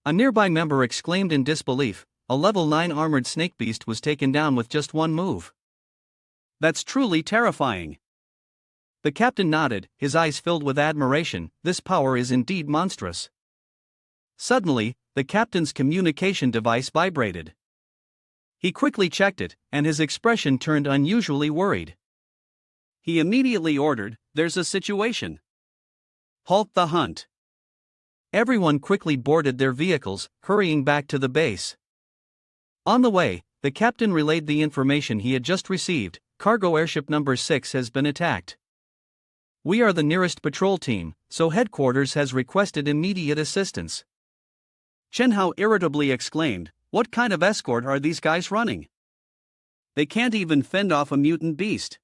A nearby member exclaimed in disbelief, "A level 9 armored snake beast was taken down with just one move. That's truly terrifying." The captain nodded, his eyes filled with admiration, "This power is indeed monstrous." Suddenly, the captain's communication device vibrated. He quickly checked it, and his expression turned unusually worried. He immediately ordered, "There's a situation. Halt the hunt." Everyone quickly boarded their vehicles, hurrying back to the base. On the way, the captain relayed the information he had just received, "Cargo airship number 6 has been attacked. We are the nearest patrol team, so headquarters has requested immediate assistance." Chen Hao irritably exclaimed, "What kind of escort are these guys running? They can't even fend off a mutant beast."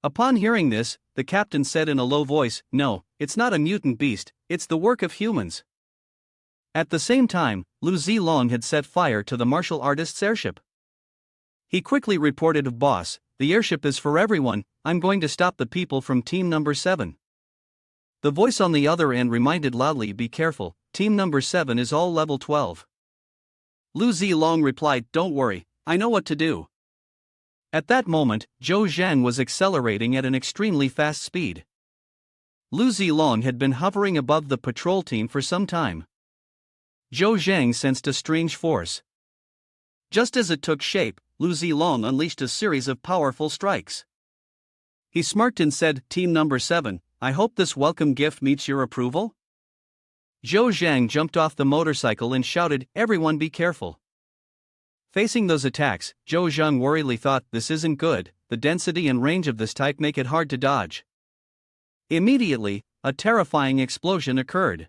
Upon hearing this, the captain said in a low voice, "No, it's not a mutant beast, it's the work of humans." At the same time, Lu Zilong had set fire to the martial artist's airship. He quickly reported, "Boss, the airship is for everyone, I'm going to stop the people from team number 7. The voice on the other end reminded loudly, "Be careful, team number 7 is all level 12. Lu Zilong replied, "Don't worry, I know what to do." At that moment, Zhou Zhang was accelerating at an extremely fast speed. Lu Zilong had been hovering above the patrol team for some time. Zhou Zhang sensed a strange force. Just as it took shape, Lu Zilong unleashed a series of powerful strikes. He smirked and said, "Team number 7, I hope this welcome gift meets your approval?" Zhou Zhang jumped off the motorcycle and shouted, "Everyone be careful." Facing those attacks, Zhou Zhang worriedly thought, "This isn't good, the density and range of this type make it hard to dodge." Immediately, a terrifying explosion occurred.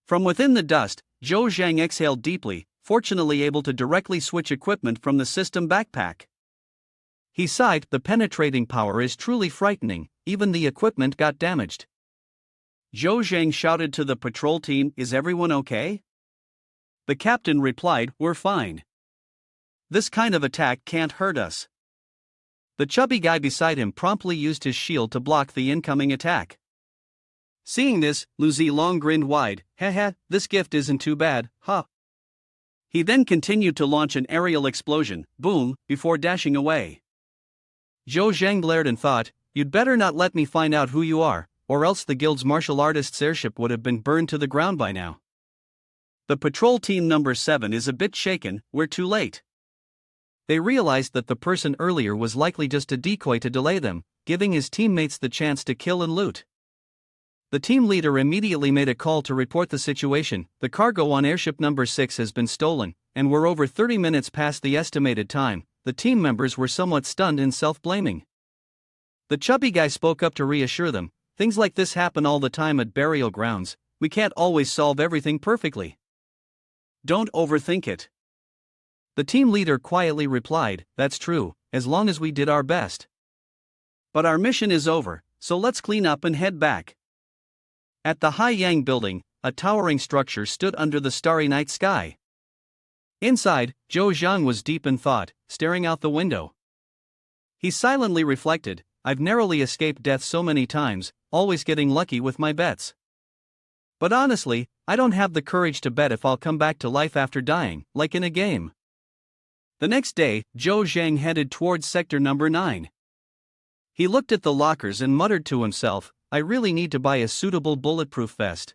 From within the dust, Zhou Zhang exhaled deeply, fortunately able to directly switch equipment from the system backpack. He sighed, "The penetrating power is truly frightening, even the equipment got damaged." Zhou Zhang shouted to the patrol team, "Is everyone okay?" The captain replied, "We're fine. This kind of attack can't hurt us." The chubby guy beside him promptly used his shield to block the incoming attack. Seeing this, Lu Zilong grinned wide, "Heh, this gift isn't too bad, huh?" He then continued to launch an aerial explosion, boom, before dashing away. Zhou Zhang glared and thought, "You'd better not let me find out who you are, or else the guild's martial artists' airship would have been burned to the ground by now. The patrol team number 7 is a bit shaken, we're too late." They realized that the person earlier was likely just a decoy to delay them, giving his teammates the chance to kill and loot. The team leader immediately made a call to report the situation. "The cargo on airship number 6 has been stolen, and we're over 30 minutes past the estimated time." The team members were somewhat stunned and self-blaming. The chubby guy spoke up to reassure them, "Things like this happen all the time at burial grounds, we can't always solve everything perfectly. Don't overthink it." The team leader quietly replied, "That's true, as long as we did our best. But our mission is over, so let's clean up and head back." At the Haiyang building, a towering structure stood under the starry night sky. Inside, Zhou Zhang was deep in thought, staring out the window. He silently reflected, I've narrowly escaped death so many times, always getting lucky with my bets. But honestly, I don't have the courage to bet if I'll come back to life after dying, like in a game. The next day, Zhou Zhang headed towards sector number 9. He looked at the lockers and muttered to himself, I really need to buy a suitable bulletproof vest.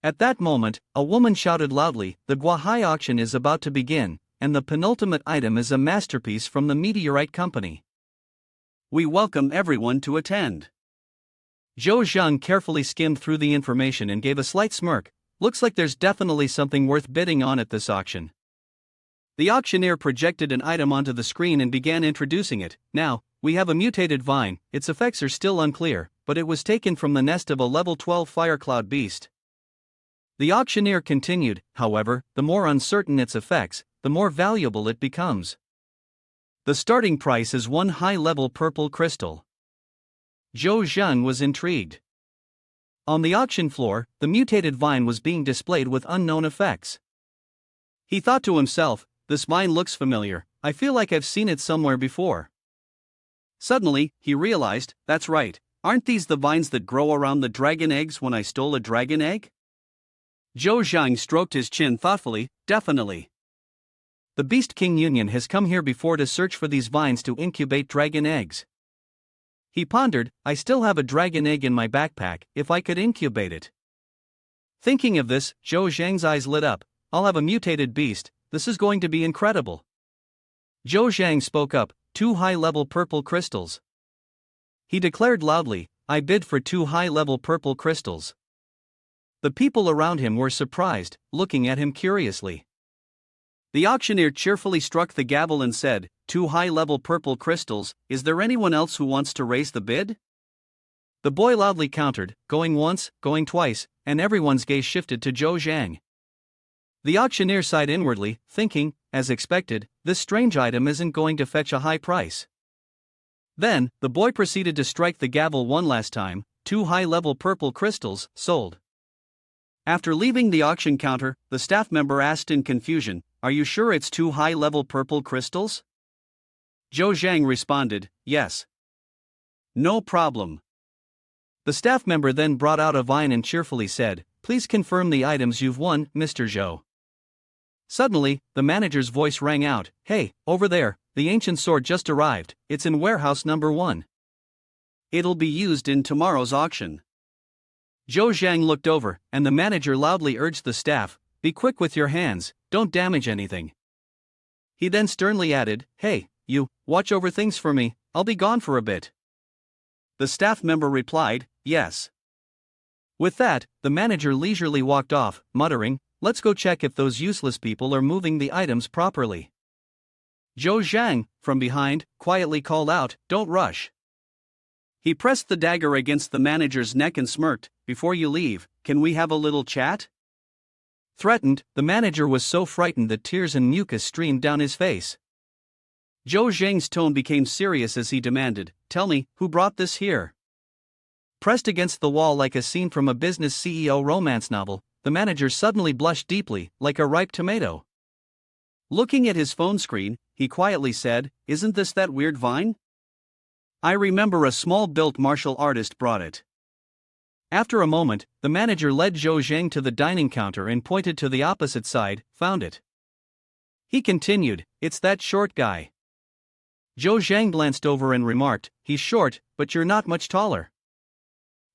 At that moment, a woman shouted loudly, the Guahai auction is about to begin, and the penultimate item is a masterpiece from the Meteorite Company. We welcome everyone to attend. Zhou Zhang carefully skimmed through the information and gave a slight smirk. Looks like there's definitely something worth bidding on at this auction. The auctioneer projected an item onto the screen and began introducing it. Now, we have a mutated vine, its effects are still unclear, but it was taken from the nest of a level 12 firecloud beast. The auctioneer continued, however, the more uncertain its effects, the more valuable it becomes. The starting price is one high-level purple crystal. Zhou Zhang was intrigued. On the auction floor, the mutated vine was being displayed with unknown effects. He thought to himself, this vine looks familiar, I feel like I've seen it somewhere before. Suddenly, he realized, that's right, aren't these the vines that grow around the dragon eggs when I stole a dragon egg? Zhou Zhang stroked his chin thoughtfully, definitely. The Beast King Union has come here before to search for these vines to incubate dragon eggs. He pondered, I still have a dragon egg in my backpack, if I could incubate it. Thinking of this, Zhou Zhang's eyes lit up, I'll have a mutated beast, this is going to be incredible. Zhou Zhang spoke up, 2 high-level purple crystals. He declared loudly, I bid for 2 high-level purple crystals. The people around him were surprised, looking at him curiously. The auctioneer cheerfully struck the gavel and said, 2 high-level purple crystals, is there anyone else who wants to raise the bid? The boy loudly countered, going once, going twice, and everyone's gaze shifted to Zhou Zhang. The auctioneer sighed inwardly, thinking, as expected, this strange item isn't going to fetch a high price. Then, the boy proceeded to strike the gavel one last time, 2 high-level purple crystals, sold. After leaving the auction counter, the staff member asked in confusion, are you sure it's 2 high-level purple crystals? Zhou Zhang responded, yes. No problem. The staff member then brought out a vine and cheerfully said, please confirm the items you've won, Mr. Zhou. Suddenly, the manager's voice rang out, hey, over there, the ancient sword just arrived, it's in warehouse number 1. It'll be used in tomorrow's auction. Zhou Zhang looked over, and the manager loudly urged the staff, be quick with your hands, don't damage anything. He then sternly added, hey, you, watch over things for me, I'll be gone for a bit. The staff member replied, yes. With that, the manager leisurely walked off, muttering, let's go check if those useless people are moving the items properly. Zhou Zhang, from behind, quietly called out, don't rush. He pressed the dagger against the manager's neck and smirked, before you leave, can we have a little chat? Threatened, the manager was so frightened that tears and mucus streamed down his face. Zhou Zhang's tone became serious as he demanded, tell me, who brought this here? Pressed against the wall like a scene from a business CEO romance novel, the manager suddenly blushed deeply, like a ripe tomato. Looking at his phone screen, he quietly said, isn't this that weird vine? I remember a small-built martial artist brought it. After a moment, the manager led Zhou Zhang to the dining counter and pointed to the opposite side, found it. He continued, it's that short guy. Zhou Zhang glanced over and remarked, he's short, but you're not much taller.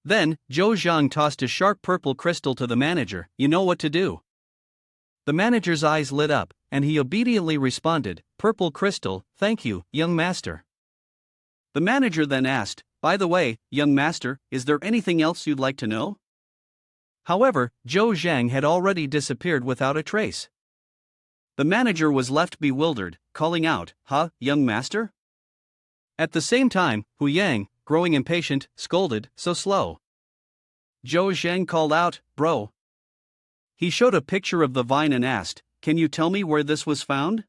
Then, Zhou Zhang tossed a sharp purple crystal to the manager, you know what to do. The manager's eyes lit up, and he obediently responded, purple crystal, thank you, young master. The manager then asked, by the way, young master, is there anything else you'd like to know? However, Zhou Zhang had already disappeared without a trace. The manager was left bewildered, calling out, huh, young master? At the same time, Hu Yang, growing impatient, scolded, so slow. Zhou Zhang called out, bro. He showed a picture of the vine and asked, can you tell me where this was found?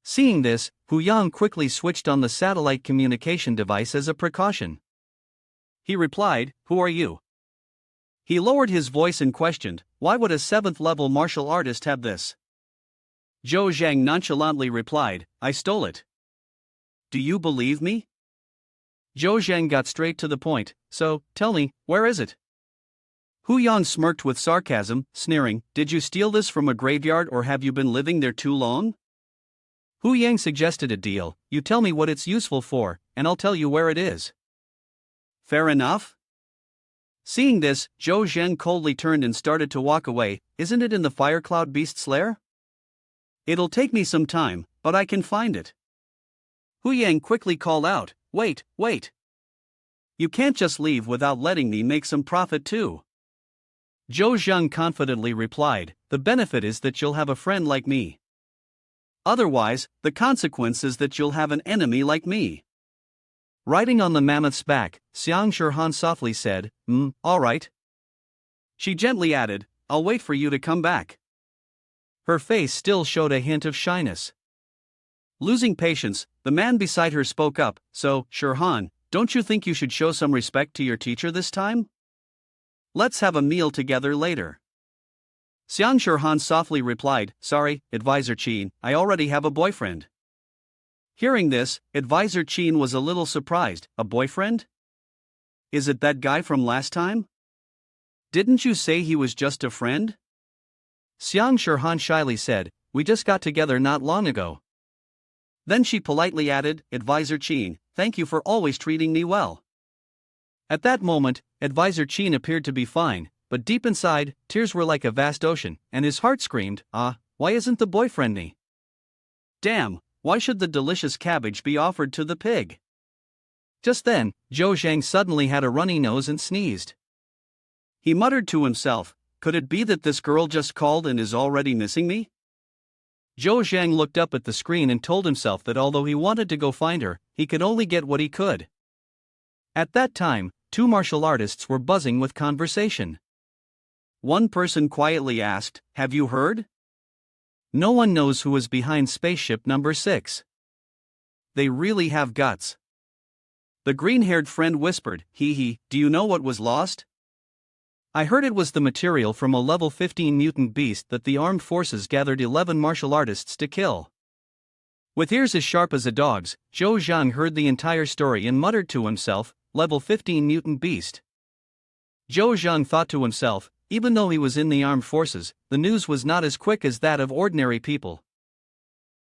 Seeing this, Hu Yang quickly switched on the satellite communication device as a precaution. He replied, who are you? He lowered his voice and questioned, why would a 7th-level martial artist have this? Zhou Zhang nonchalantly replied, I stole it. Do you believe me? Zhou Zhang got straight to the point, so, tell me, where is it? Hu Yan smirked with sarcasm, sneering, did you steal this from a graveyard or have you been living there too long? Hu Yang suggested a deal, you tell me what it's useful for, and I'll tell you where it is. Fair enough? Seeing this, Zhou Zhang coldly turned and started to walk away. Isn't it in the Firecloud Beast's lair? It'll take me some time, but I can find it. Hu Yang quickly called out, wait. You can't just leave without letting me make some profit too. Zhou Zhang confidently replied, the benefit is that you'll have a friend like me. Otherwise, the consequence is that you'll have an enemy like me. Riding on the mammoth's back, Xiang Shirhan softly said, all right. She gently added, I'll wait for you to come back. Her face still showed a hint of shyness. Losing patience, the man beside her spoke up, so, Shirhan, don't you think you should show some respect to your teacher this time? Let's have a meal together later. Xiang Shirhan softly replied, sorry, Advisor Qin, I already have a boyfriend. Hearing this, Advisor Qin was a little surprised, a boyfriend? Is it that guy from last time? Didn't you say he was just a friend? Xiang Shirhan shyly said, we just got together not long ago. Then she politely added, Advisor Qin, thank you for always treating me well. At that moment, Advisor Qin appeared to be fine, but deep inside, tears were like a vast ocean, and his heart screamed, why isn't the boyfriend me? Damn, why should the delicious cabbage be offered to the pig? Just then, Zhou Zhang suddenly had a runny nose and sneezed. He muttered to himself, could it be that this girl just called and is already missing me? Zhou Zhang looked up at the screen and told himself that although he wanted to go find her, he could only get what he could. At that time, two martial artists were buzzing with conversation. One person quietly asked, have you heard? No one knows who is behind spaceship number 6. They really have guts. The green-haired friend whispered, do you know what was lost? I heard it was the material from a level 15 mutant beast that the armed forces gathered 11 martial artists to kill. With ears as sharp as a dog's, Zhou Zhang heard the entire story and muttered to himself, level 15 mutant beast. Zhou Zhang thought to himself, even though he was in the armed forces, the news was not as quick as that of ordinary people.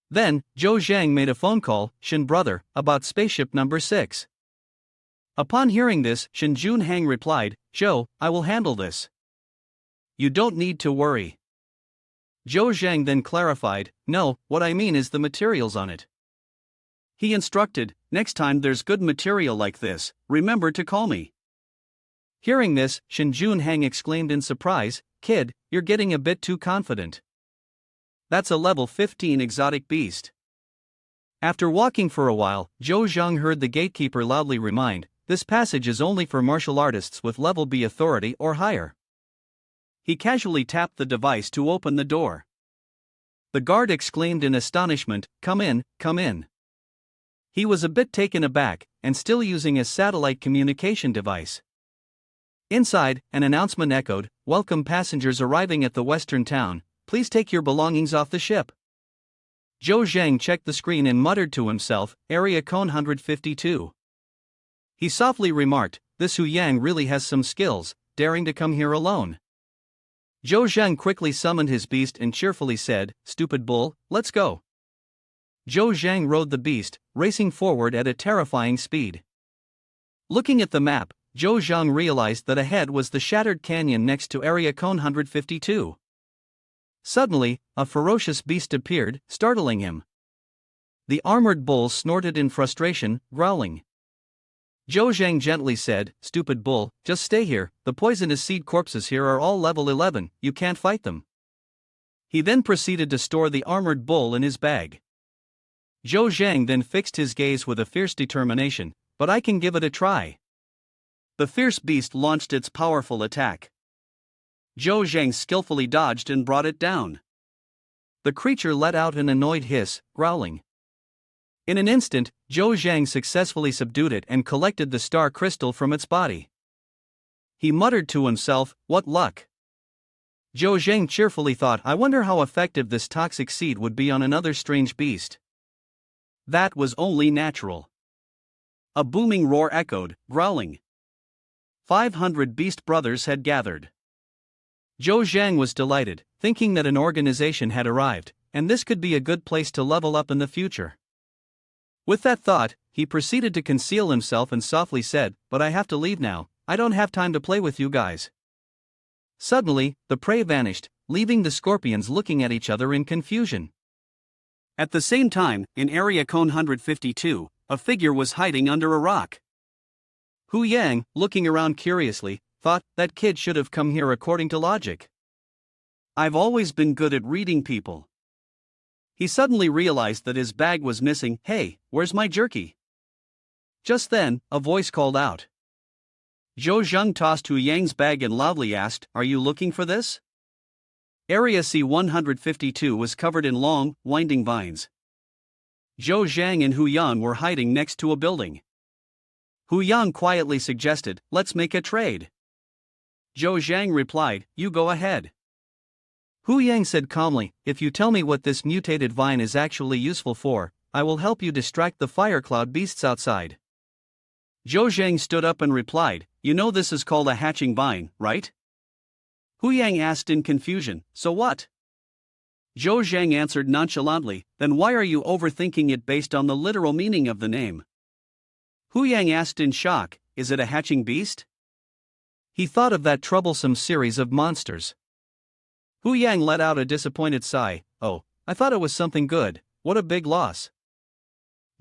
Then, Zhou Zhang made a phone call, Shin brother, about spaceship number 6. Upon hearing this, Shin Junhang replied, Zhou, I will handle this. You don't need to worry. Zhou Zhang then clarified, no, what I mean is the materials on it. He instructed, next time there's good material like this, remember to call me. Hearing this, Shin Junhang exclaimed in surprise, kid, you're getting a bit too confident. That's a level 15 exotic beast. After walking for a while, Zhou Zhang heard the gatekeeper loudly remind, this passage is only for martial artists with level B authority or higher. He casually tapped the device to open the door. The guard exclaimed in astonishment, come in, come in. He was a bit taken aback, and still using a satellite communication device. Inside, an announcement echoed, welcome passengers arriving at the western town, please take your belongings off the ship. Zhou Zhang checked the screen and muttered to himself, area code 152. He softly remarked, this Hu Yang really has some skills, daring to come here alone. Zhou Zhang quickly summoned his beast and cheerfully said, stupid bull, let's go. Zhou Zhang rode the beast, racing forward at a terrifying speed. Looking at the map, Zhou Zhang realized that ahead was the shattered canyon next to area code 152. Suddenly, a ferocious beast appeared, startling him. The armored bull snorted in frustration, growling. Zhou Zhang gently said, stupid bull, just stay here, the poisonous seed corpses here are all level 11, you can't fight them. He then proceeded to store the armored bull in his bag. Zhou Zhang then fixed his gaze with a fierce determination, but I can give it a try. The fierce beast launched its powerful attack. Zhou Zhang skillfully dodged and brought it down. The creature let out an annoyed hiss, growling. In an instant, Zhou Zhang successfully subdued it and collected the star crystal from its body. He muttered to himself, what luck! Zhou Zheng cheerfully thought, I wonder how effective this toxic seed would be on another strange beast. That was only natural. A booming roar echoed, growling. 500 beast brothers had gathered. Zhou Zhang was delighted, thinking that an organization had arrived, and this could be a good place to level up in the future. With that thought, he proceeded to conceal himself and softly said, but I have to leave now, I don't have time to play with you guys. Suddenly, the prey vanished, leaving the scorpions looking at each other in confusion. At the same time, in area cone 152, a figure was hiding under a rock. Hu Yang, looking around curiously, thought, that kid should have come here according to logic. I've always been good at reading people. He suddenly realized that his bag was missing. Hey, where's my jerky? Just then, a voice called out. Zhou Zheng tossed Hu Yang's bag and loudly asked, are you looking for this? Area C-152 was covered in long, winding vines. Zhou Zhang and Hu Yang were hiding next to a building. Hu Yang quietly suggested, let's make a trade. Zhou Zhang replied, you go ahead. Hu Yang said calmly, if you tell me what this mutated vine is actually useful for, I will help you distract the fire cloud beasts outside. Zhou Zhang stood up and replied, you know this is called a hatching vine, right? Hu Yang asked in confusion, so what? Zhou Zhang answered nonchalantly, then why are you overthinking it based on the literal meaning of the name? Hu Yang asked in shock, is it a hatching beast? He thought of that troublesome series of monsters. Hu Yang let out a disappointed sigh, oh, I thought it was something good, what a big loss.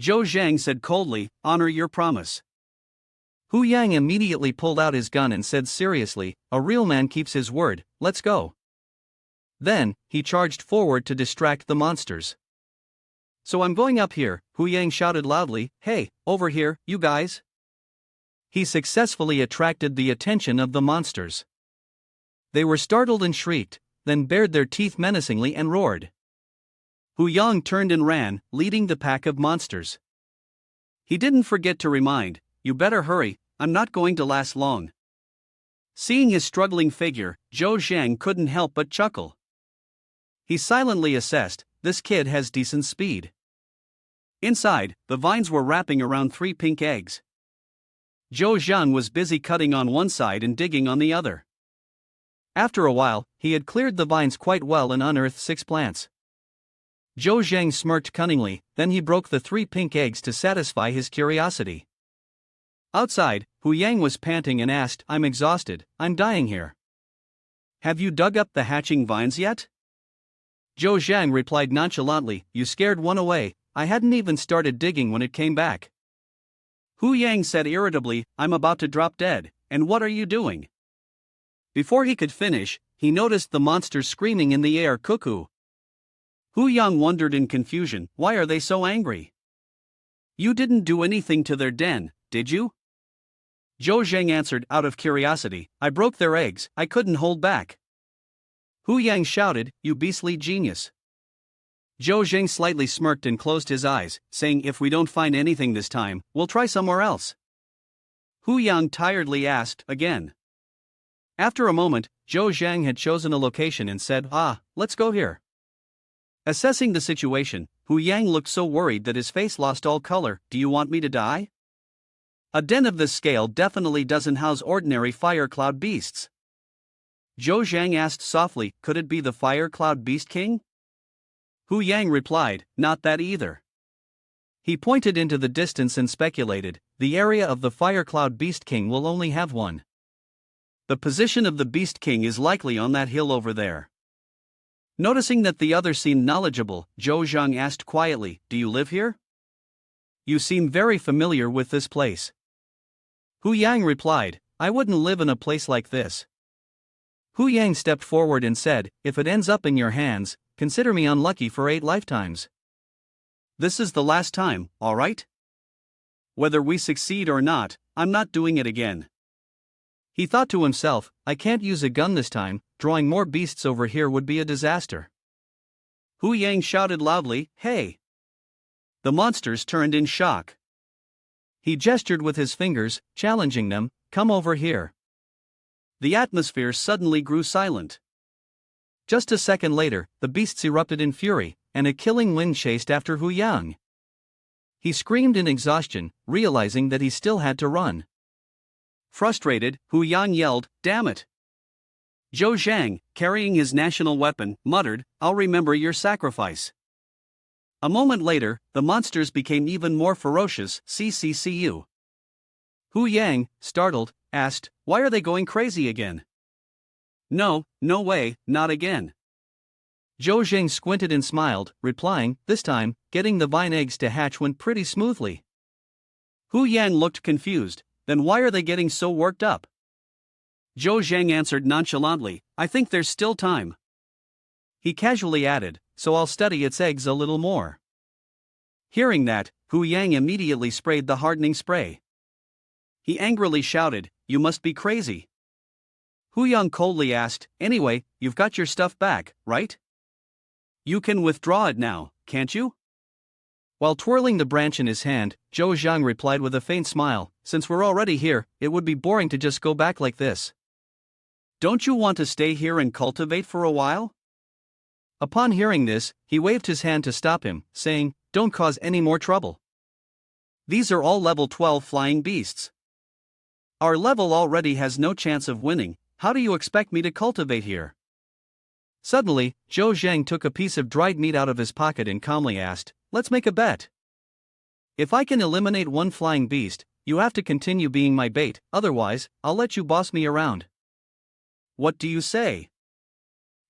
Zhou Zhang said coldly, honor your promise. Hu Yang immediately pulled out his gun and said seriously, a real man keeps his word, let's go. Then, he charged forward to distract the monsters. So I'm going up here, Hu Yang shouted loudly, hey, over here, you guys. He successfully attracted the attention of the monsters. They were startled and shrieked, then bared their teeth menacingly and roared. Hu Yang turned and ran, leading the pack of monsters. He didn't forget to remind, you better hurry, I'm not going to last long. Seeing his struggling figure, Zhou Zhang couldn't help but chuckle. He silently assessed, this kid has decent speed. Inside, the vines were wrapping around 3 pink eggs. Zhou Zhang was busy cutting on one side and digging on the other. After a while, he had cleared the vines quite well and unearthed 6 plants. Zhou Zhang smirked cunningly, then he broke the 3 pink eggs to satisfy his curiosity. Outside, Hu Yang was panting and asked, I'm exhausted, I'm dying here. Have you dug up the hatching vines yet? Zhou Zhang replied nonchalantly, you scared one away, I hadn't even started digging when it came back. Hu Yang said irritably, I'm about to drop dead, and what are you doing? Before he could finish, he noticed the monsters screaming in the air, cuckoo. Hu Yang wondered in confusion, why are they so angry? You didn't do anything to their den, did you? Zhou Zhang answered, out of curiosity, I broke their eggs, I couldn't hold back. Hu Yang shouted, you beastly genius. Zhou Zhang slightly smirked and closed his eyes, saying if we don't find anything this time, we'll try somewhere else. Hu Yang tiredly asked, again. After a moment, Zhou Zhang had chosen a location and said, let's go here. Assessing the situation, Hu Yang looked so worried that his face lost all color. Do you want me to die? A den of this scale definitely doesn't house ordinary fire cloud beasts. Zhou Zhang asked softly, could it be the fire cloud beast king? Hu Yang replied, not that either. He pointed into the distance and speculated, the area of the fire cloud beast king will only have one. The position of the beast king is likely on that hill over there. Noticing that the other seemed knowledgeable, Zhou Zhang asked quietly, do you live here? You seem very familiar with this place. Hu Yang replied, I wouldn't live in a place like this. Hu Yang stepped forward and said, if it ends up in your hands, consider me unlucky for 8 lifetimes. This is the last time, all right? Whether we succeed or not, I'm not doing it again. He thought to himself, I can't use a gun this time, drawing more beasts over here would be a disaster. Hu Yang shouted loudly, hey! The monsters turned in shock. He gestured with his fingers, challenging them, come over here. The atmosphere suddenly grew silent. Just a second later, the beasts erupted in fury, and a killing wind chased after Hu Yang. He screamed in exhaustion, realizing that he still had to run. Frustrated, Hu Yang yelled, "Damn it!" Zhou Zhang, carrying his national weapon, muttered, "I'll remember your sacrifice." A moment later, the monsters became even more ferocious. CCCU. Hu Yang, startled, asked, "Why are they going crazy again?" "No, no way, not again." Zhou Zhang squinted and smiled, replying, "This time, getting the vine eggs to hatch went pretty smoothly." Hu Yang looked confused. "Then why are they getting so worked up?" Zhou Zhang answered nonchalantly, "I think there's still time." He casually added, "So I'll study its eggs a little more." Hearing that, Hu Yang immediately sprayed the hardening spray. He angrily shouted, "You must be crazy." Hu Yang coldly asked, "Anyway, you've got your stuff back, right? You can withdraw it now, can't you?" While twirling the branch in his hand, Zhou Zhang replied with a faint smile, "Since we're already here, it would be boring to just go back like this. Don't you want to stay here and cultivate for a while?" Upon hearing this, he waved his hand to stop him, saying, "Don't cause any more trouble. These are all level 12 flying beasts. Our level already has no chance of winning. How do you expect me to cultivate here?" Suddenly, Zhou Zhang took a piece of dried meat out of his pocket and calmly asked, "Let's make a bet. If I can eliminate one flying beast, you have to continue being my bait, otherwise, I'll let you boss me around. What do you say?"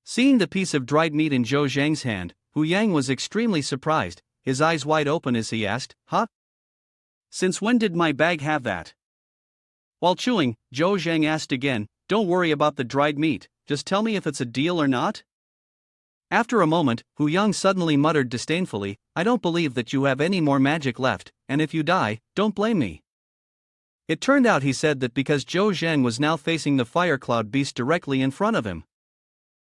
Seeing the piece of dried meat in Zhou Zhang's hand, Hu Yang was extremely surprised, his eyes wide open as he asked, "Huh? Since when did my bag have that?" While chewing, Zhou Zhang asked again, "Don't worry about the dried meat, just tell me if it's a deal or not?" After a moment, Hu Yang suddenly muttered disdainfully, "I don't believe that you have any more magic left, and if you die, don't blame me." It turned out he said that because Zhou Zhang was now facing the fire cloud beast directly in front of him.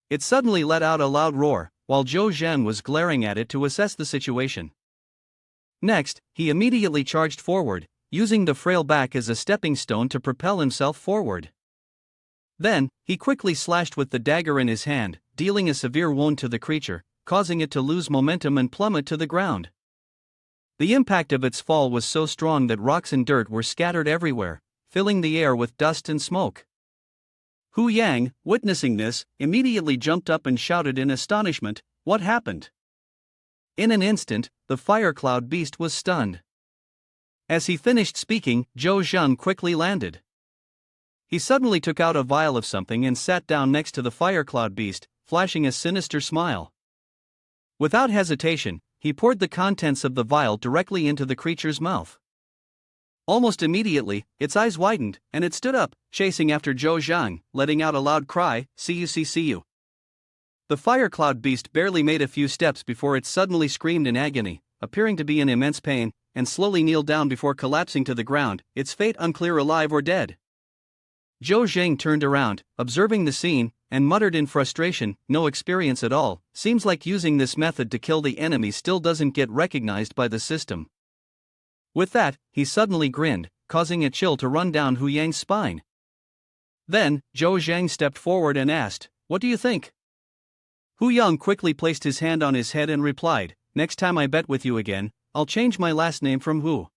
It suddenly let out a loud roar, while Zhou Zhang was glaring at it to assess the situation. Next, he immediately charged forward, using the frail back as a stepping stone to propel himself forward. Then, he quickly slashed with the dagger in his hand, dealing a severe wound to the creature, causing it to lose momentum and plummet to the ground. The impact of its fall was so strong that rocks and dirt were scattered everywhere, filling the air with dust and smoke. Hu Yang, witnessing this, immediately jumped up and shouted in astonishment, "What happened?" In an instant, the fire cloud beast was stunned. As he finished speaking, Zhou Zhang quickly landed. He suddenly took out a vial of something and sat down next to the fire cloud beast, flashing a sinister smile. Without hesitation, he poured the contents of the vial directly into the creature's mouth. Almost immediately, its eyes widened, and it stood up, chasing after Zhou Zhang, letting out a loud cry, "See you." The fire cloud beast barely made a few steps before it suddenly screamed in agony, appearing to be in immense pain, and slowly kneeled down before collapsing to the ground, its fate unclear, alive or dead. Zhou Zhang turned around, observing the scene, and muttered in frustration, "No experience at all, seems like using this method to kill the enemy still doesn't get recognized by the system." With that, he suddenly grinned, causing a chill to run down Hu Yang's spine. Then, Zhou Zhang stepped forward and asked, "What do you think?" Hu Yang quickly placed his hand on his head and replied, "Next time I bet with you again, I'll change my last name from Hu."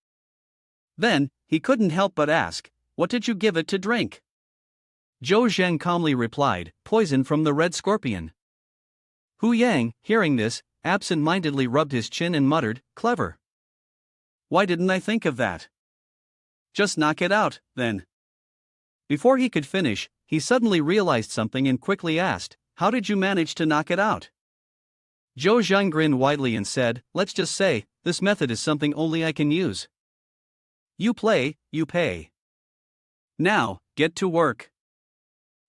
Then, he couldn't help but ask, "What did you give it to drink?" Zhou Zhang calmly replied, "Poison from the red scorpion." Hu Yang, hearing this, absent-mindedly rubbed his chin and muttered, "Clever. Why didn't I think of that? Just knock it out, then." Before he could finish, he suddenly realized something and quickly asked, "How did you manage to knock it out?" Zhou Zhang grinned widely and said, "Let's just say, this method is something only I can use. You play, you pay. Now, get to work."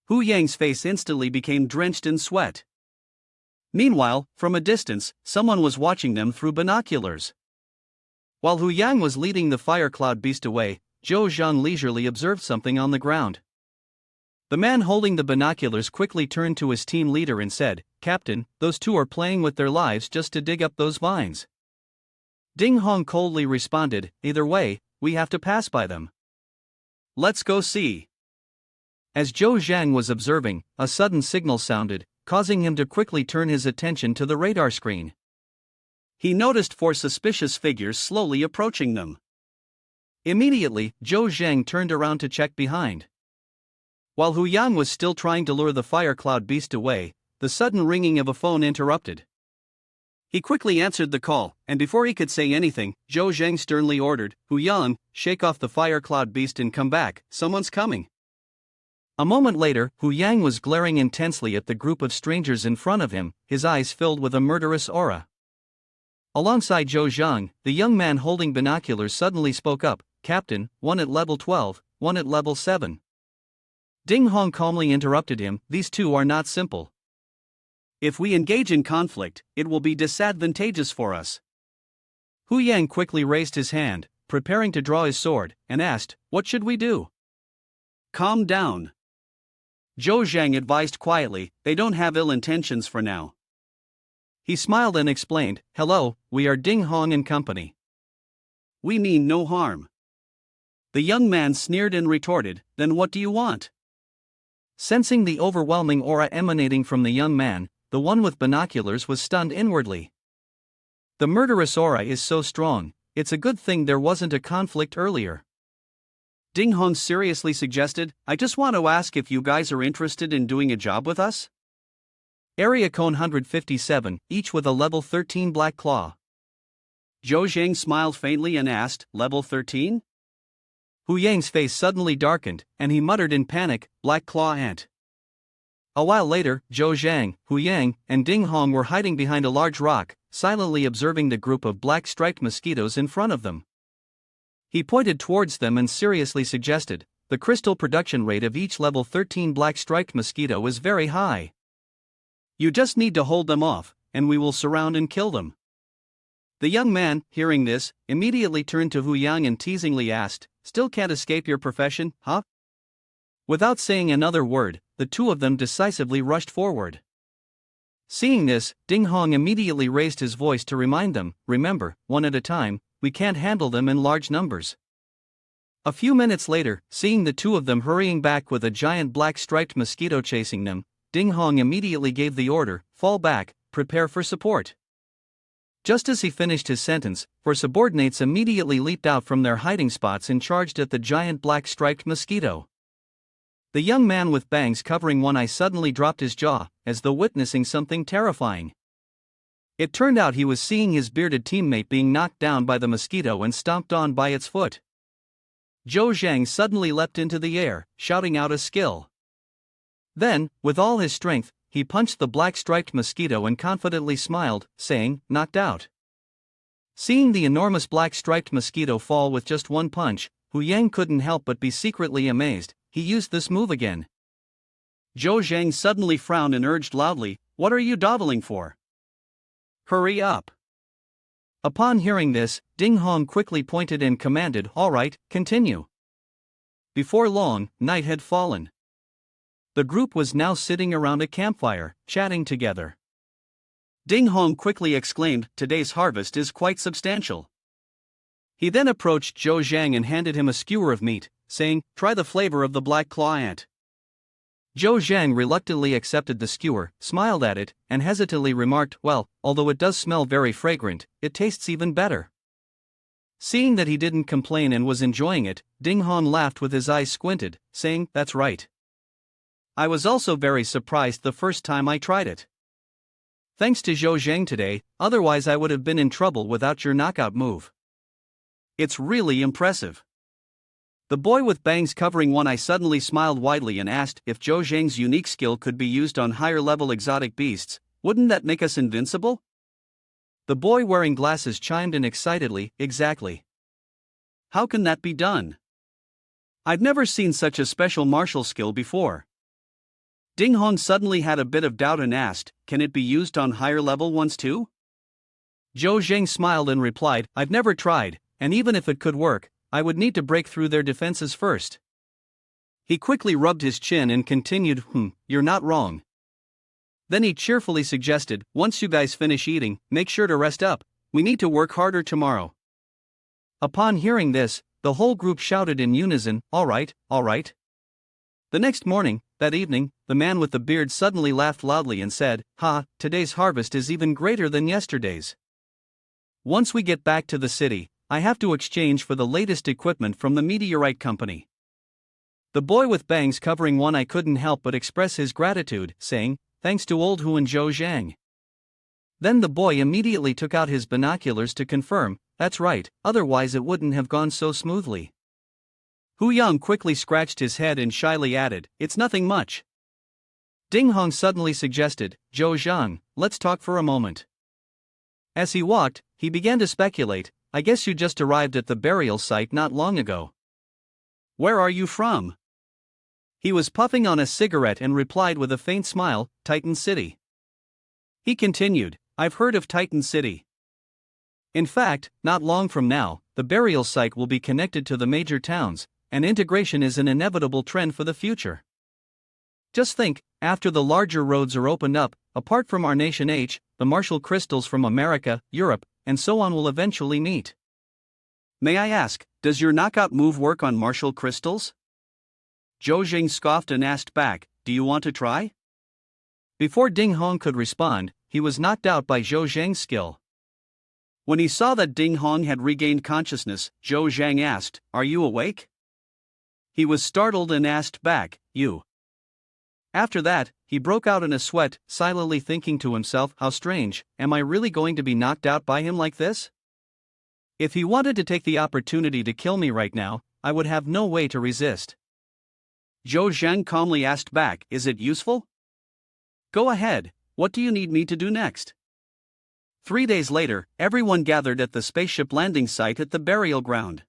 Hu Yang's face instantly became drenched in sweat. Meanwhile, from a distance, someone was watching them through binoculars. While Hu Yang was leading the fire cloud beast away, Zhou Zhang leisurely observed something on the ground. The man holding the binoculars quickly turned to his team leader and said, "Captain, those two are playing with their lives just to dig up those vines." Ding Hong coldly responded, "Either way, we have to pass by them. Let's go see." As Zhou Zhang was observing, a sudden signal sounded, causing him to quickly turn his attention to the radar screen. He noticed 4 suspicious figures slowly approaching them. Immediately, Zhou Zheng turned around to check behind. While Hu Yang was still trying to lure the fire cloud beast away, the sudden ringing of a phone interrupted. He quickly answered the call, and before he could say anything, Zhou Zheng sternly ordered, "Hu Yang, shake off the fire cloud beast and come back, someone's coming." A moment later, Hu Yang was glaring intensely at the group of strangers in front of him, his eyes filled with a murderous aura. Alongside Zhou Zheng, the young man holding binoculars suddenly spoke up, "Captain, one at level 12, one at level 7. Ding Hong calmly interrupted him, "These two are not simple. If we engage in conflict, it will be disadvantageous for us." Hu Yang quickly raised his hand, preparing to draw his sword, and asked, "What should we do?" "Calm down," Zhou Zheng advised quietly, "they don't have ill intentions for now." He smiled and explained, "Hello, we are Ding Hong and company. We mean no harm." The young man sneered and retorted, "Then what do you want?" Sensing the overwhelming aura emanating from the young man, the one with binoculars was stunned inwardly. The murderous aura is so strong, it's a good thing there wasn't a conflict earlier. Ding Hong seriously suggested, "I just want to ask if you guys are interested in doing a job with us?" Area code 157, each with a level 13 black claw. Zhou Zheng smiled faintly and asked, "Level 13? Hu Yang's face suddenly darkened, and he muttered in panic, "Black claw ant." A while later, Zhou Zhang, Hu Yang, and Ding Hong were hiding behind a large rock, silently observing the group of black striped mosquitoes in front of them. He pointed towards them and seriously suggested, "The crystal production rate of each level 13 black striped mosquito is very high. You just need to hold them off, and we will surround and kill them." The young man, hearing this, immediately turned to Hu Yang and teasingly asked, "Still can't escape your profession, huh?" Without saying another word, the two of them decisively rushed forward. Seeing this, Ding Hong immediately raised his voice to remind them, "Remember, one at a time, we can't handle them in large numbers." A few minutes later, seeing the two of them hurrying back with a giant black striped mosquito chasing them, Ding Hong immediately gave the order, "Fall back, prepare for support." Just as he finished his sentence, 4 subordinates immediately leaped out from their hiding spots and charged at the giant black striped mosquito. The young man with bangs covering one eye suddenly dropped his jaw, as though witnessing something terrifying. It turned out he was seeing his bearded teammate being knocked down by the mosquito and stomped on by its foot. Zhou Zhang suddenly leapt into the air, shouting out a skill. Then, with all his strength, he punched the black striped mosquito and confidently smiled, saying, "Knocked out." Seeing the enormous black striped mosquito fall with just one punch, Hu Yang couldn't help but be secretly amazed. He used this move again. Zhou Zhang suddenly frowned and urged loudly, "What are you dawdling for? Hurry up." Upon hearing this, Ding Hong quickly pointed and commanded, "All right, continue." Before long, night had fallen. The group was now sitting around a campfire, chatting together. Ding Hong quickly exclaimed, "Today's harvest is quite substantial." He then approached Zhou Zhang and handed him a skewer of meat, saying, "Try the flavor of the black claw ant." Zhou Zhang reluctantly accepted the skewer, smiled at it, and hesitantly remarked, "Well, although it does smell very fragrant, it tastes even better." Seeing that he didn't complain and was enjoying it, Ding Hong laughed with his eyes squinted, saying, "That's right. I was also very surprised the first time I tried it. Thanks to Zhou Zhang today, otherwise I would have been in trouble without your knockout move. It's really impressive." The boy with bangs covering one eye suddenly smiled widely and asked if Zhou Zhang's unique skill could be used on higher level exotic beasts. "Wouldn't that make us invincible?" The boy wearing glasses chimed in excitedly, "Exactly. How can that be done? I've never seen such a special martial skill before." Ding Hong suddenly had a bit of doubt and asked, "Can it be used on higher level ones too?" Zhou Zhang smiled and replied, "I've never tried, and even if it could work, I would need to break through their defenses first." He quickly rubbed his chin and continued, "You're not wrong." Then he cheerfully suggested, "Once you guys finish eating, make sure to rest up, we need to work harder tomorrow." Upon hearing this, the whole group shouted in unison, "All right, all right." The next morning, that evening, the man with the beard suddenly laughed loudly and said, "Ha, today's harvest is even greater than yesterday's. Once we get back to the city, I have to exchange for the latest equipment from the meteorite company." The boy with bangs covering one eye couldn't help but express his gratitude, saying, "Thanks to old Hu and Zhou Zhang." Then the boy immediately took out his binoculars to confirm, "That's right, otherwise it wouldn't have gone so smoothly." Hu Yang quickly scratched his head and shyly added, "It's nothing much." Ding Hong suddenly suggested, "Zhou Zhang, let's talk for a moment." As he walked, he began to speculate, "I guess you just arrived at the burial site not long ago. Where are you from?" He was puffing on a cigarette and replied with a faint smile, "Titan City." He continued, "I've heard of Titan City. In fact, not long from now, the burial site will be connected to the major towns, and integration is an inevitable trend for the future. Just think, after the larger roads are opened up, apart from our nation the martial crystals from America, Europe, and so on will eventually meet." "May I ask, does your knockout move work on martial crystals?" Zhou Jing scoffed and asked back, "Do you want to try?" Before Ding Hong could respond, he was knocked out by Zhou Zhang's skill. When he saw that Ding Hong had regained consciousness, Zhou Zhang asked, "Are you awake?" He was startled and asked back, "You?" After that, he broke out in a sweat, silently thinking to himself, "How strange, am I really going to be knocked out by him like this? If he wanted to take the opportunity to kill me right now, I would have no way to resist." Zhou Zhang calmly asked back, "Is it useful?" "Go ahead, what do you need me to do next?" 3 days later, everyone gathered at the spaceship landing site at the burial ground.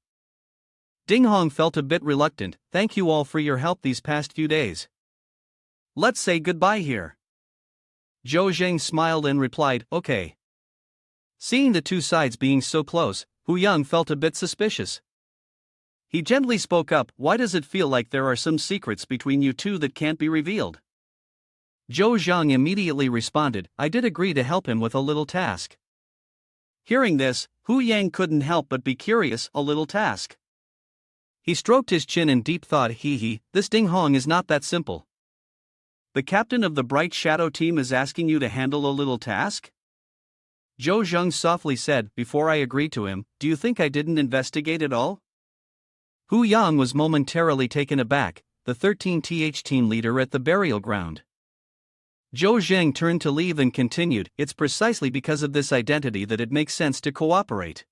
Ding Hong felt a bit reluctant. "Thank you all for your help these past few days. Let's say goodbye here." Zhou Zhang smiled and replied, "Okay." Seeing the two sides being so close, Hu Yang felt a bit suspicious. He gently spoke up, "Why does it feel like there are some secrets between you two that can't be revealed?" Zhou Zhang immediately responded, "I did agree to help him with a little task." Hearing this, Hu Yang couldn't help but be curious. A little task? He stroked his chin in deep thought. This Ding Hong is not that simple. The captain of the Bright Shadow team is asking you to handle a little task? Zhou Zhang softly said, "Before I agreed to him, do you think I didn't investigate it all?" Hu Yang was momentarily taken aback, the 13th team leader at the burial ground. Zhou Zhang turned to leave and continued, "It's precisely because of this identity that it makes sense to cooperate."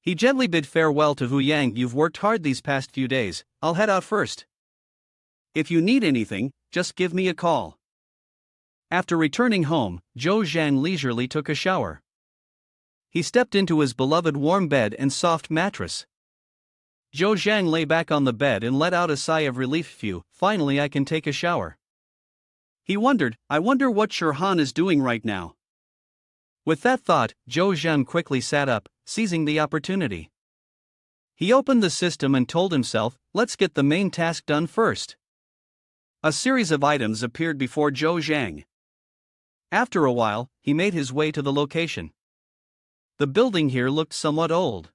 He gently bid farewell to Hu Yang. "You've worked hard these past few days, I'll head out first. If you need anything, just give me a call." After returning home, Zhou Zhang leisurely took a shower. He stepped into his beloved warm bed and soft mattress. Zhou Zhang lay back on the bed and let out a sigh of relief. "Phew, finally I can take a shower." He wondered, "I wonder what Shirhan is doing right now." With that thought, Zhou Zhang quickly sat up, seizing the opportunity. He opened the system and told himself, "Let's get the main task done first." A series of items appeared before Zhou Zhang. After a while, he made his way to the location. The building here looked somewhat old.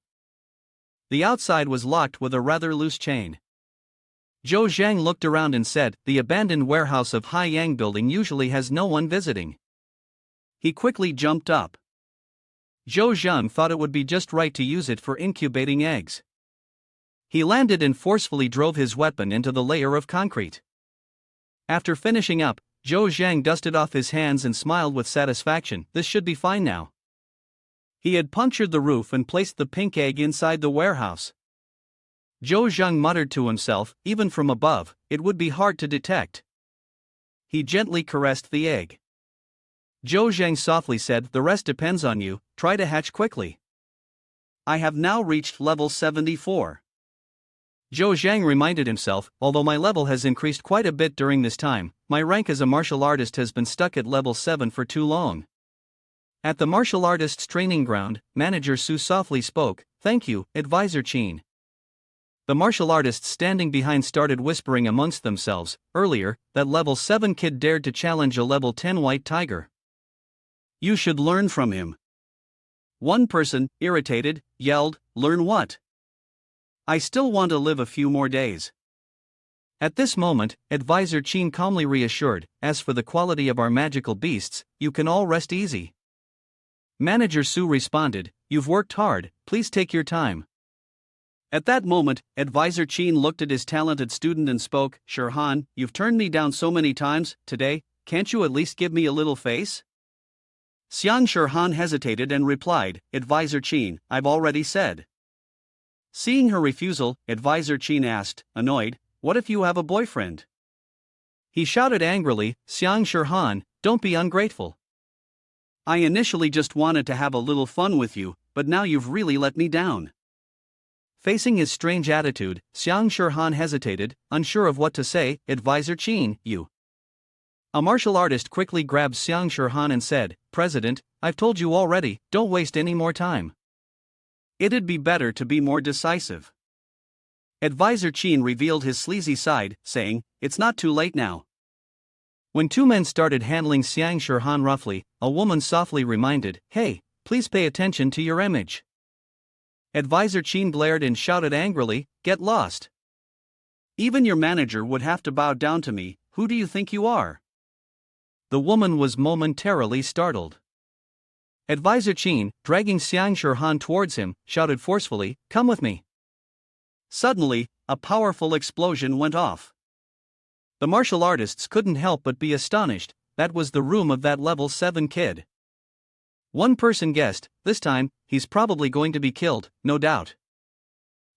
The outside was locked with a rather loose chain. Zhou Zhang looked around and said, "The abandoned warehouse of Haiyang building usually has no one visiting." He quickly jumped up. Zhou Zhang thought it would be just right to use it for incubating eggs. He landed and forcefully drove his weapon into the layer of concrete. After finishing up, Zhou Zhang dusted off his hands and smiled with satisfaction. This should be fine now. He had punctured the roof and placed the pink egg inside the warehouse. Zhou Zhang muttered to himself, even from above, it would be hard to detect. He gently caressed the egg. Zhou Zhang softly said, "The rest depends on you, try to hatch quickly." I have now reached level 74. Zhou Zhang reminded himself, although my level has increased quite a bit during this time, my rank as a martial artist has been stuck at level 7 for too long. At the martial artists training ground, manager Su softly spoke, "Thank you, advisor Qin." The martial artists standing behind started whispering amongst themselves. Earlier, that level 7 kid dared to challenge a level 10 white tiger. You should learn from him. One person, irritated, yelled, "Learn what? I still want to live a few more days." At this moment, Advisor Qin calmly reassured, as for the quality of our magical beasts, you can all rest easy. Manager Su responded, you've worked hard, please take your time. At that moment, Advisor Qin looked at his talented student and spoke, Shirhan, you've turned me down so many times, today, can't you at least give me a little face? Xiang Shirhan hesitated and replied, Advisor Qin, I've already said. Seeing her refusal, Advisor Qin asked, annoyed, what if you have a boyfriend? He shouted angrily, Xiang Shirhan, don't be ungrateful. I initially just wanted to have a little fun with you, but now you've really let me down. Facing his strange attitude, Xiang Shirhan hesitated, unsure of what to say. Advisor Qin, you. A martial artist quickly grabbed Xiang Shirhan and said, President, I've told you already, don't waste any more time. It'd be better to be more decisive. Advisor Qin revealed his sleazy side, saying, it's not too late now. When two men started handling Xiang Shirhan roughly, a woman softly reminded, hey, please pay attention to your image. Advisor Qin blared and shouted angrily, get lost. Even your manager would have to bow down to me, who do you think you are? The woman was momentarily startled. Advisor Qin, dragging Xiang Shirhan towards him, shouted forcefully, come with me. Suddenly, a powerful explosion went off. The martial artists couldn't help but be astonished, that was the room of that level 7 kid. One person guessed, this time, he's probably going to be killed, no doubt.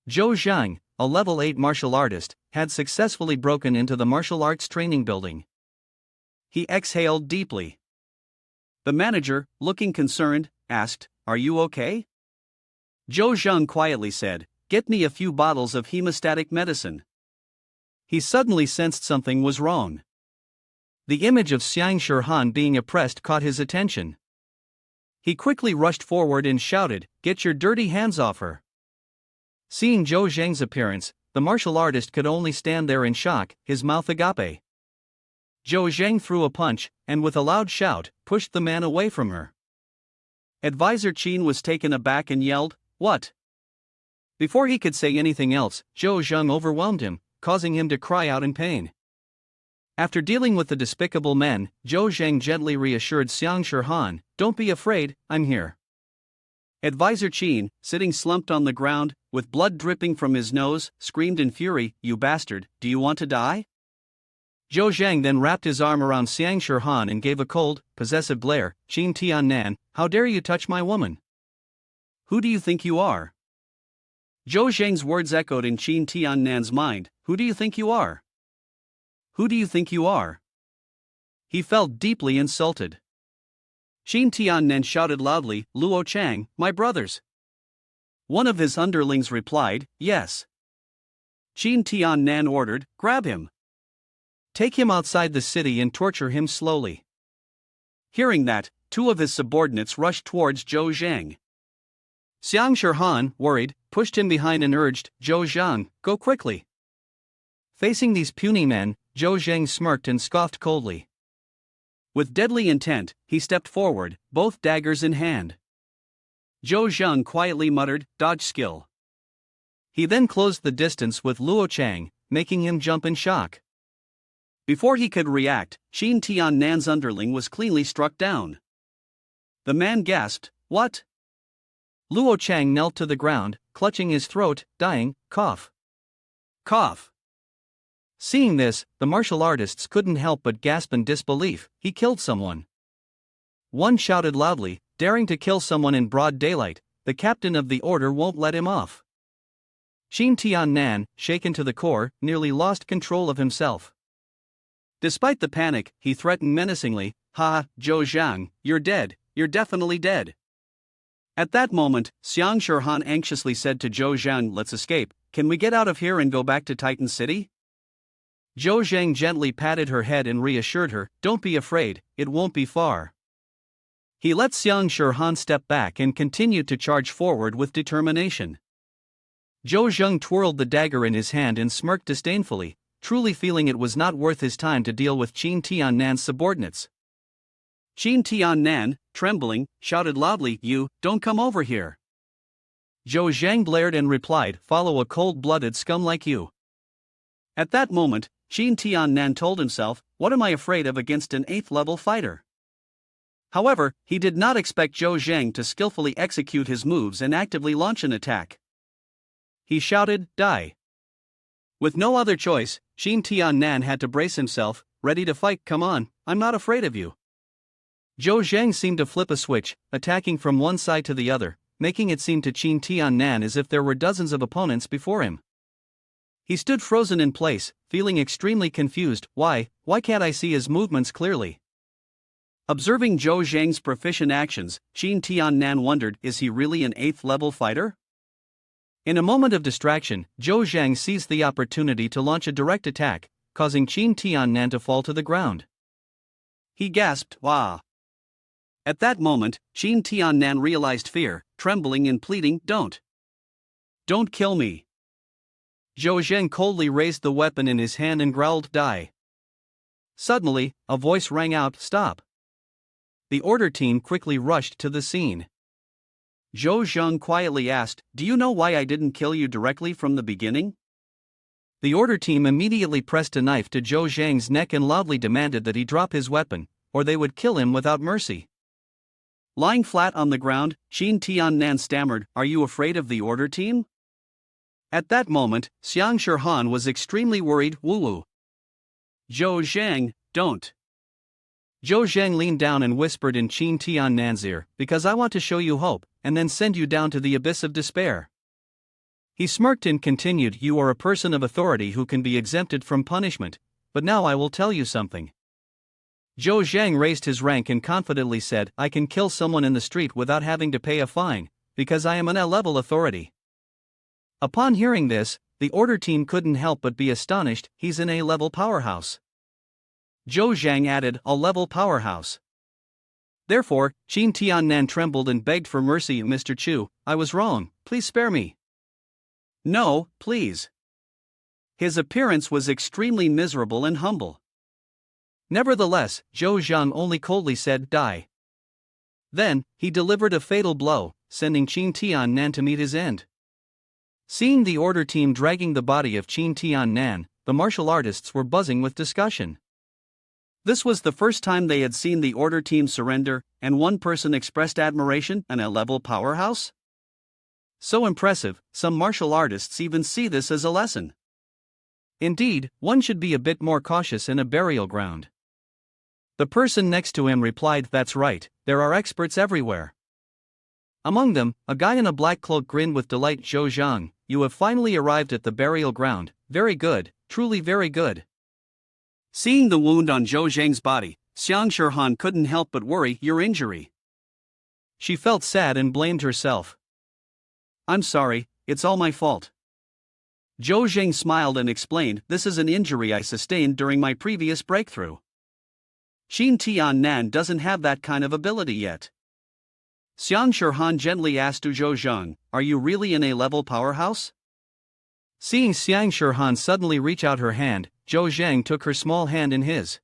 Zhou Zhang, a level 8 martial artist, had successfully broken into the martial arts training building. He exhaled deeply. The manager, looking concerned, asked, are you okay? Zhou Zhang quietly said, get me a few bottles of hemostatic medicine. He suddenly sensed something was wrong. The image of Xiang Shirhan being oppressed caught his attention. He quickly rushed forward and shouted, get your dirty hands off her. Seeing Zhou Zhang's appearance, the martial artist could only stand there in shock, his mouth agape. Zhou Zhang threw a punch, and with a loud shout, pushed the man away from her. Advisor Qin was taken aback and yelled, what? Before he could say anything else, Zhou Zhang overwhelmed him, causing him to cry out in pain. After dealing with the despicable men, Zhou Zhang gently reassured Xiang Shirhan, don't be afraid, I'm here. Advisor Qin, sitting slumped on the ground, with blood dripping from his nose, screamed in fury, you bastard, do you want to die? Zhou Zhang then wrapped his arm around Xiang Shirhan and gave a cold, possessive glare, Qin Tiannan, how dare you touch my woman? Who do you think you are? Zhou Zhang's words echoed in Qin Tiannan's mind, who do you think you are? Who do you think you are? He felt deeply insulted. Qin Tiannan shouted loudly, Luo Chang, my brothers. One of his underlings replied, yes. Qin Tiannan ordered, grab him. Take him outside the city and torture him slowly. Hearing that, two of his subordinates rushed towards Zhou Zhang. Xiang Shirhan, worried, pushed him behind and urged, Zhou Zhang, go quickly. Facing these puny men, Zhou Zhang smirked and scoffed coldly. With deadly intent, he stepped forward, both daggers in hand. Zhou Zhang quietly muttered, dodge skill. He then closed the distance with Luo Chang, making him jump in shock. Before he could react, Qin Tiannan's underling was cleanly struck down. The man gasped, what? Luo Chang knelt to the ground, clutching his throat, dying, cough. Cough. Seeing this, the martial artists couldn't help but gasp in disbelief, he killed someone. One shouted loudly, daring to kill someone in broad daylight, the captain of the order won't let him off. Qin Tiannan, shaken to the core, nearly lost control of himself. Despite the panic, he threatened menacingly, ha, Zhou Zhang, you're dead, you're definitely dead. At that moment, Xiang Shirhan anxiously said to Zhou Zhang, let's escape, can we get out of here and go back to Titan City? Zhou Zhang gently patted her head and reassured her, don't be afraid, it won't be far. He let Xiang Shirhan step back and continued to charge forward with determination. Zhou Zhang twirled the dagger in his hand and smirked disdainfully, truly feeling it was not worth his time to deal with Qin Tiannan's subordinates. Qin Tiannan, trembling, shouted loudly, you, don't come over here. Zhou Zhang blared and replied, follow a cold-blooded scum like you. At that moment, Qin Tiannan told himself, what am I afraid of against an 8th level fighter? However, he did not expect Zhou Zhang to skillfully execute his moves and actively launch an attack. He shouted, die. With no other choice, Qin Tiannan had to brace himself, ready to fight. Come on, I'm not afraid of you. Zhou Zhang seemed to flip a switch, attacking from one side to the other, making it seem to Qin Tiannan as if there were dozens of opponents before him. He stood frozen in place, feeling extremely confused. Why can't I see his movements clearly? Observing Zhou Zhang's proficient actions, Qin Tiannan wondered, is he really an 8th level fighter? In a moment of distraction, Zhou Zhang seized the opportunity to launch a direct attack, causing Qin Tiannan to fall to the ground. He gasped, "Wah!" At that moment, Qin Tiannan realized fear, trembling and pleading, Don't kill me." Zhou Zhang coldly raised the weapon in his hand and growled, "Die." Suddenly, a voice rang out, "Stop." The order team quickly rushed to the scene. Zhou Zhang quietly asked, "Do you know why I didn't kill you directly from the beginning?" The order team immediately pressed a knife to Zhou Zhang's neck and loudly demanded that he drop his weapon, or they would kill him without mercy. Lying flat on the ground, Qin Tiannan stammered, "Are you afraid of the order team?" At that moment, Xiang Shirhan was extremely worried. Woo-woo. "Zhou Zhang, don't." Zhou Zhang leaned down and whispered in Qin Tiannan's ear, "Because I want to show you hope, and then send you down to the abyss of despair." He smirked and continued, "You are a person of authority who can be exempted from punishment, but now I will tell you something." Zhou Zhang raised his rank and confidently said, "I can kill someone in the street without having to pay a fine, because I am an A-level authority." Upon hearing this, the order team couldn't help but be astonished. He's an A-level powerhouse. Zhou Zhang added, "A level powerhouse." Therefore, Qin Tiannan trembled and begged for mercy. "Mr. Chu, I was wrong, please spare me." "No, please." His appearance was extremely miserable and humble. Nevertheless, Zhou Zhang only coldly said, "Die." Then, he delivered a fatal blow, sending Qin Tiannan to meet his end. Seeing the order team dragging the body of Qin Tiannan, the martial artists were buzzing with discussion. This was the first time they had seen the order team surrender, and one person expressed admiration. An A-level powerhouse? So impressive, some martial artists even see this as a lesson. Indeed, one should be a bit more cautious in a burial ground. The person next to him replied, "That's right, there are experts everywhere." Among them, a guy in a black cloak grinned with delight. "Zhou Zhang, you have finally arrived at the burial ground. Very good, truly very good." Seeing the wound on Zhou Zhang's body, Xiang Shirhan couldn't help but worry. "Your injury." She felt sad and blamed herself. "I'm sorry, it's all my fault." Zhou Zhang smiled and explained, "This is an injury I sustained during my previous breakthrough. Qin Tiannan doesn't have that kind of ability yet." Xiang Shirhan gently asked Zhou Zhang, "Are you really an A-level powerhouse?" Seeing Xiang Shirhan suddenly reach out her hand, Zhou Zhang took her small hand in his.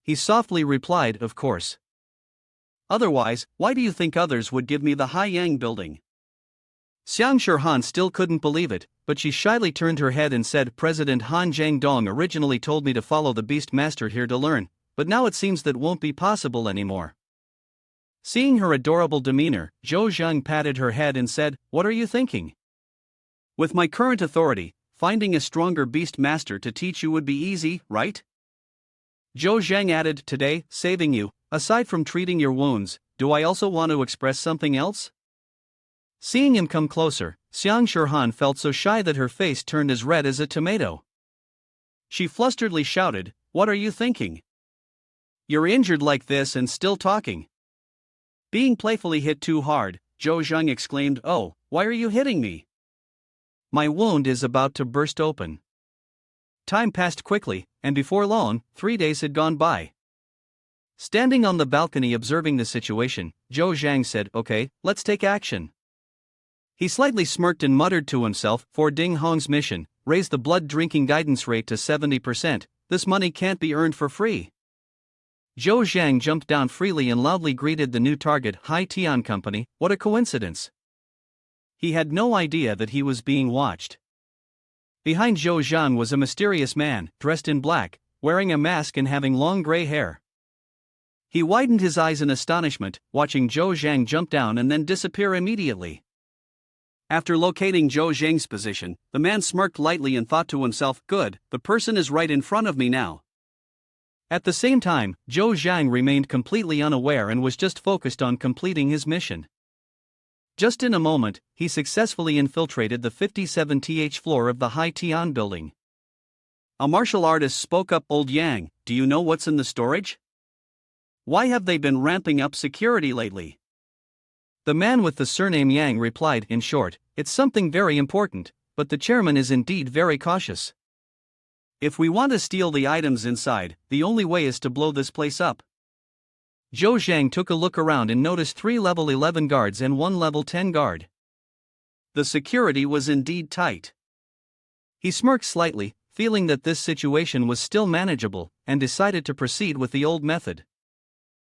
He softly replied, "Of course. Otherwise, why do you think others would give me the Haiyang building?" Xiang Shirhan still couldn't believe it, but she shyly turned her head and said, "President Han Zhangdong originally told me to follow the Beast Master here to learn, but now it seems that won't be possible anymore." Seeing her adorable demeanor, Zhou Zhang patted her head and said, "What are you thinking? With my current authority, finding a stronger Beast Master to teach you would be easy, right?" Zhou Zhang added, "Today, saving you, aside from treating your wounds, do I also want to express something else?" Seeing him come closer, Xiang Shirhan felt so shy that her face turned as red as a tomato. She flusteredly shouted, "What are you thinking? You're injured like this and still talking." Being playfully hit too hard, Zhou Zhang exclaimed, "Oh, why are you hitting me? My wound is about to burst open." Time passed quickly, and before long, 3 days had gone by. Standing on the balcony observing the situation, Zhou Zhang said, "Okay, let's take action." He slightly smirked and muttered to himself, "For Ding Hong's mission, raise the blood drinking guidance rate to 70%, this money can't be earned for free." Zhou Zhang jumped down freely and loudly greeted the new target, Hai Tian Company. What a coincidence! He had no idea that he was being watched. Behind Zhou Zhang was a mysterious man, dressed in black, wearing a mask and having long gray hair. He widened his eyes in astonishment, watching Zhou Zhang jump down and then disappear immediately. After locating Zhou Zhang's position, the man smirked lightly and thought to himself, "Good, the person is right in front of me now." At the same time, Zhou Zhang remained completely unaware and was just focused on completing his mission. Just in a moment, he successfully infiltrated the 57th floor of the High Tian building. A martial artist spoke up. "Old Yang, do you know what's in the storage? Why have they been ramping up security lately?" The man with the surname Yang replied, "In short, it's something very important, but the chairman is indeed very cautious. If we want to steal the items inside, the only way is to blow this place up." Zhou Zhang took a look around and noticed 3 level 11 guards and 1 level 10 guard. The security was indeed tight. He smirked slightly, feeling that this situation was still manageable, and decided to proceed with the old method.